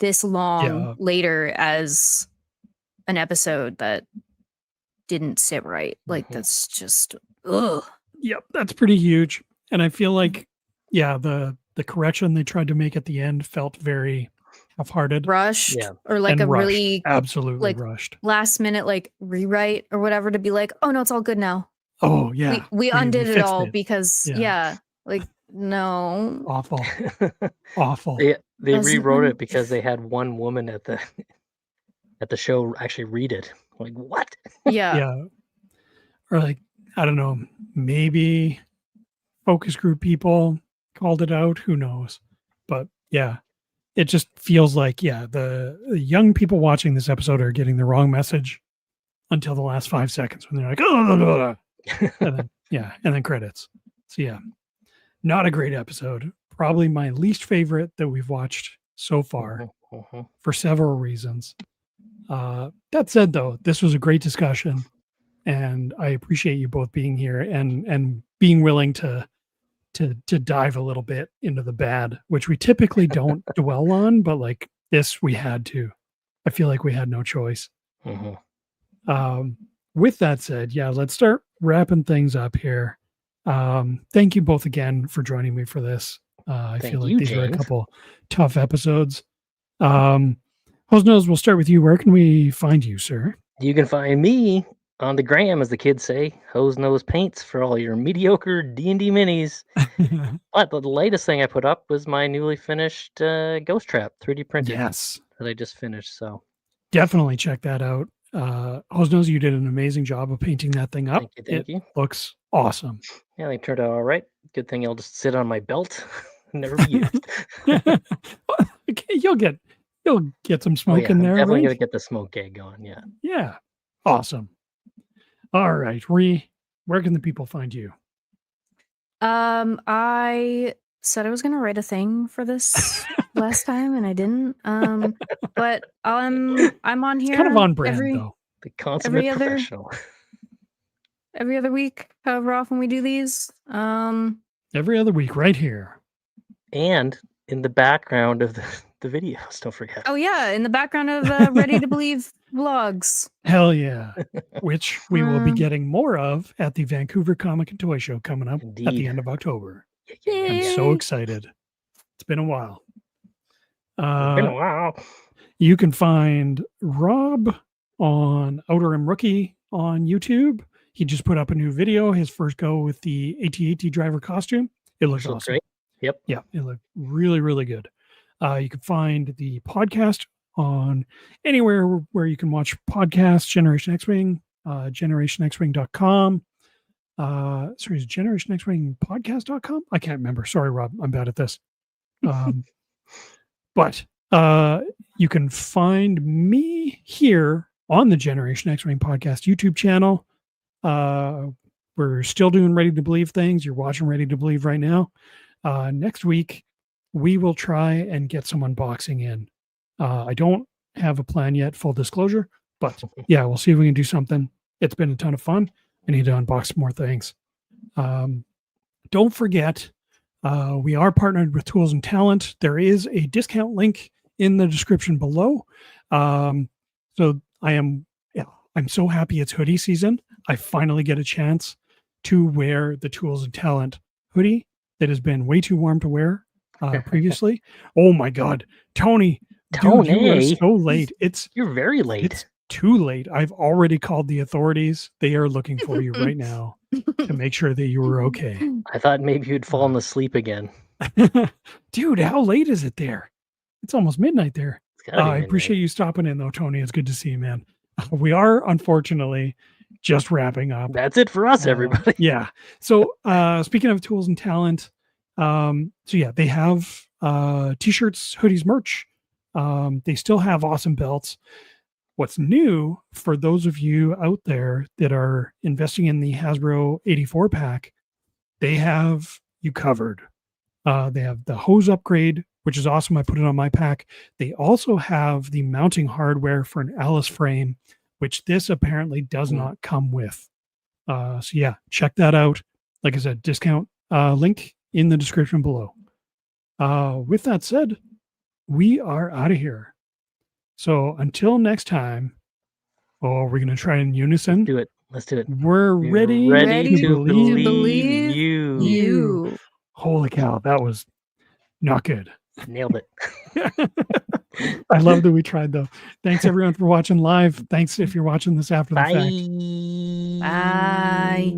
this long later as an episode that didn't sit right. Like, that's just, ugh. Yep, that's pretty huge. And I feel like, the correction they tried to make at the end felt very half-hearted, rushed, or like a rushed. really absolutely like rushed last minute like rewrite or whatever to be like, oh no, it's all good now. Oh yeah, we undid it fixed all it. because like no, awful. They rewrote it because they had one woman at the show actually read it. Like, what? Yeah. Or like, I don't know, maybe focus group people called it out, who knows. But yeah, it just feels like the young people watching this episode are getting the wrong message until the last 5 seconds when they're like, oh, and then credits. So yeah, not a great episode. Probably my least favorite that we've watched so far for several reasons. That said, though, this was a great discussion, and I appreciate you both being here and being willing to to dive a little bit into the bad, which we typically don't dwell on, but like this, we had to. I feel like we had no choice. With that said, yeah, let's start wrapping things up here. Thank you both again for joining me for this. I feel like these were a couple tough episodes. Hosenose, we'll start with you. Where can we find you, sir? You can find me on the gram, as the kids say, Hosenose Paints, for all your mediocre D&D minis. But the latest thing I put up was my newly finished Ghost Trap 3D printed. Yes. That I just finished. So definitely check that out. Hosenose, you did an amazing job of painting that thing up. Thank you. Looks awesome. Yeah, they turned out all right. Good thing it'll just sit on my belt. Never be used. Okay, you'll get some smoke in there. I'm definitely right? gonna get the smoke gag going. Yeah. Yeah. Awesome. All right. Where can the people find you? I said I was gonna write a thing for this last time and I didn't. But I'm on here. It's kind of on brand though. The consummate professional. Every other week, however often we do these. Every other week, right here. And in the background of the videos, don't forget. Oh yeah, in the background of Ready to Believe vlogs. Hell yeah. Which we will be getting more of at the Vancouver Comic and Toy Show coming up at the end of October. I'm so excited. It's been a while. You can find Rob on Outer Rim Rookie on YouTube. He just put up a new video, his first go with the AT-AT driver costume. It looks awesome. Great. Yep. Yeah, it looked really, really good. You can find the podcast on anywhere where you can watch podcasts, Generation X-Wing, generationxwing.com. Sorry, is Generation X-Wing podcast.com? I can't remember. Sorry, Rob. I'm bad at this. But you can find me here on the Generation X-Wing podcast YouTube channel. We're still doing Ready to Believe things. You're watching Ready to Believe right now. Next week, we will try and get some unboxing in. I don't have a plan yet, full disclosure, but yeah, we'll see if we can do something. It's been a ton of fun. I need to unbox more things. Don't forget, we are partnered with Tools and Talent. There is a discount link in the description below. So I'm so happy it's hoodie season. I finally get a chance to wear the Tools and Talent hoodie that has been way too warm to wear previously. Oh my God, Tony, dude, you are so late. You're very late. It's too late. I've already called the authorities. They are looking for you right now to make sure that you were okay. I thought maybe you'd fallen asleep again. Dude, how late is it there? It's almost midnight there. I midnight. appreciate you stopping in though, Tony. It's good to see you, man. We are unfortunately just wrapping up. That's it for us, everybody. Yeah. So speaking of Tools and Talent, so yeah, they have t-shirts, hoodies, merch. They still have awesome belts. What's new for those of you out there that are investing in the Hasbro 84 pack, they have you covered. They have the hose upgrade, which is awesome. I put it on my pack. They also have the mounting hardware for an Alice frame, which this apparently does not come with. So yeah, check that out. Like I said, discount link in the description below. With that said, we are out of here. So until next time, we're going to try in unison. Let's do it. We're ready to believe you. Holy cow, that was not good. Nailed it. I love that we tried though. Thanks everyone for watching live. Thanks if you're watching this after the fact. Bye.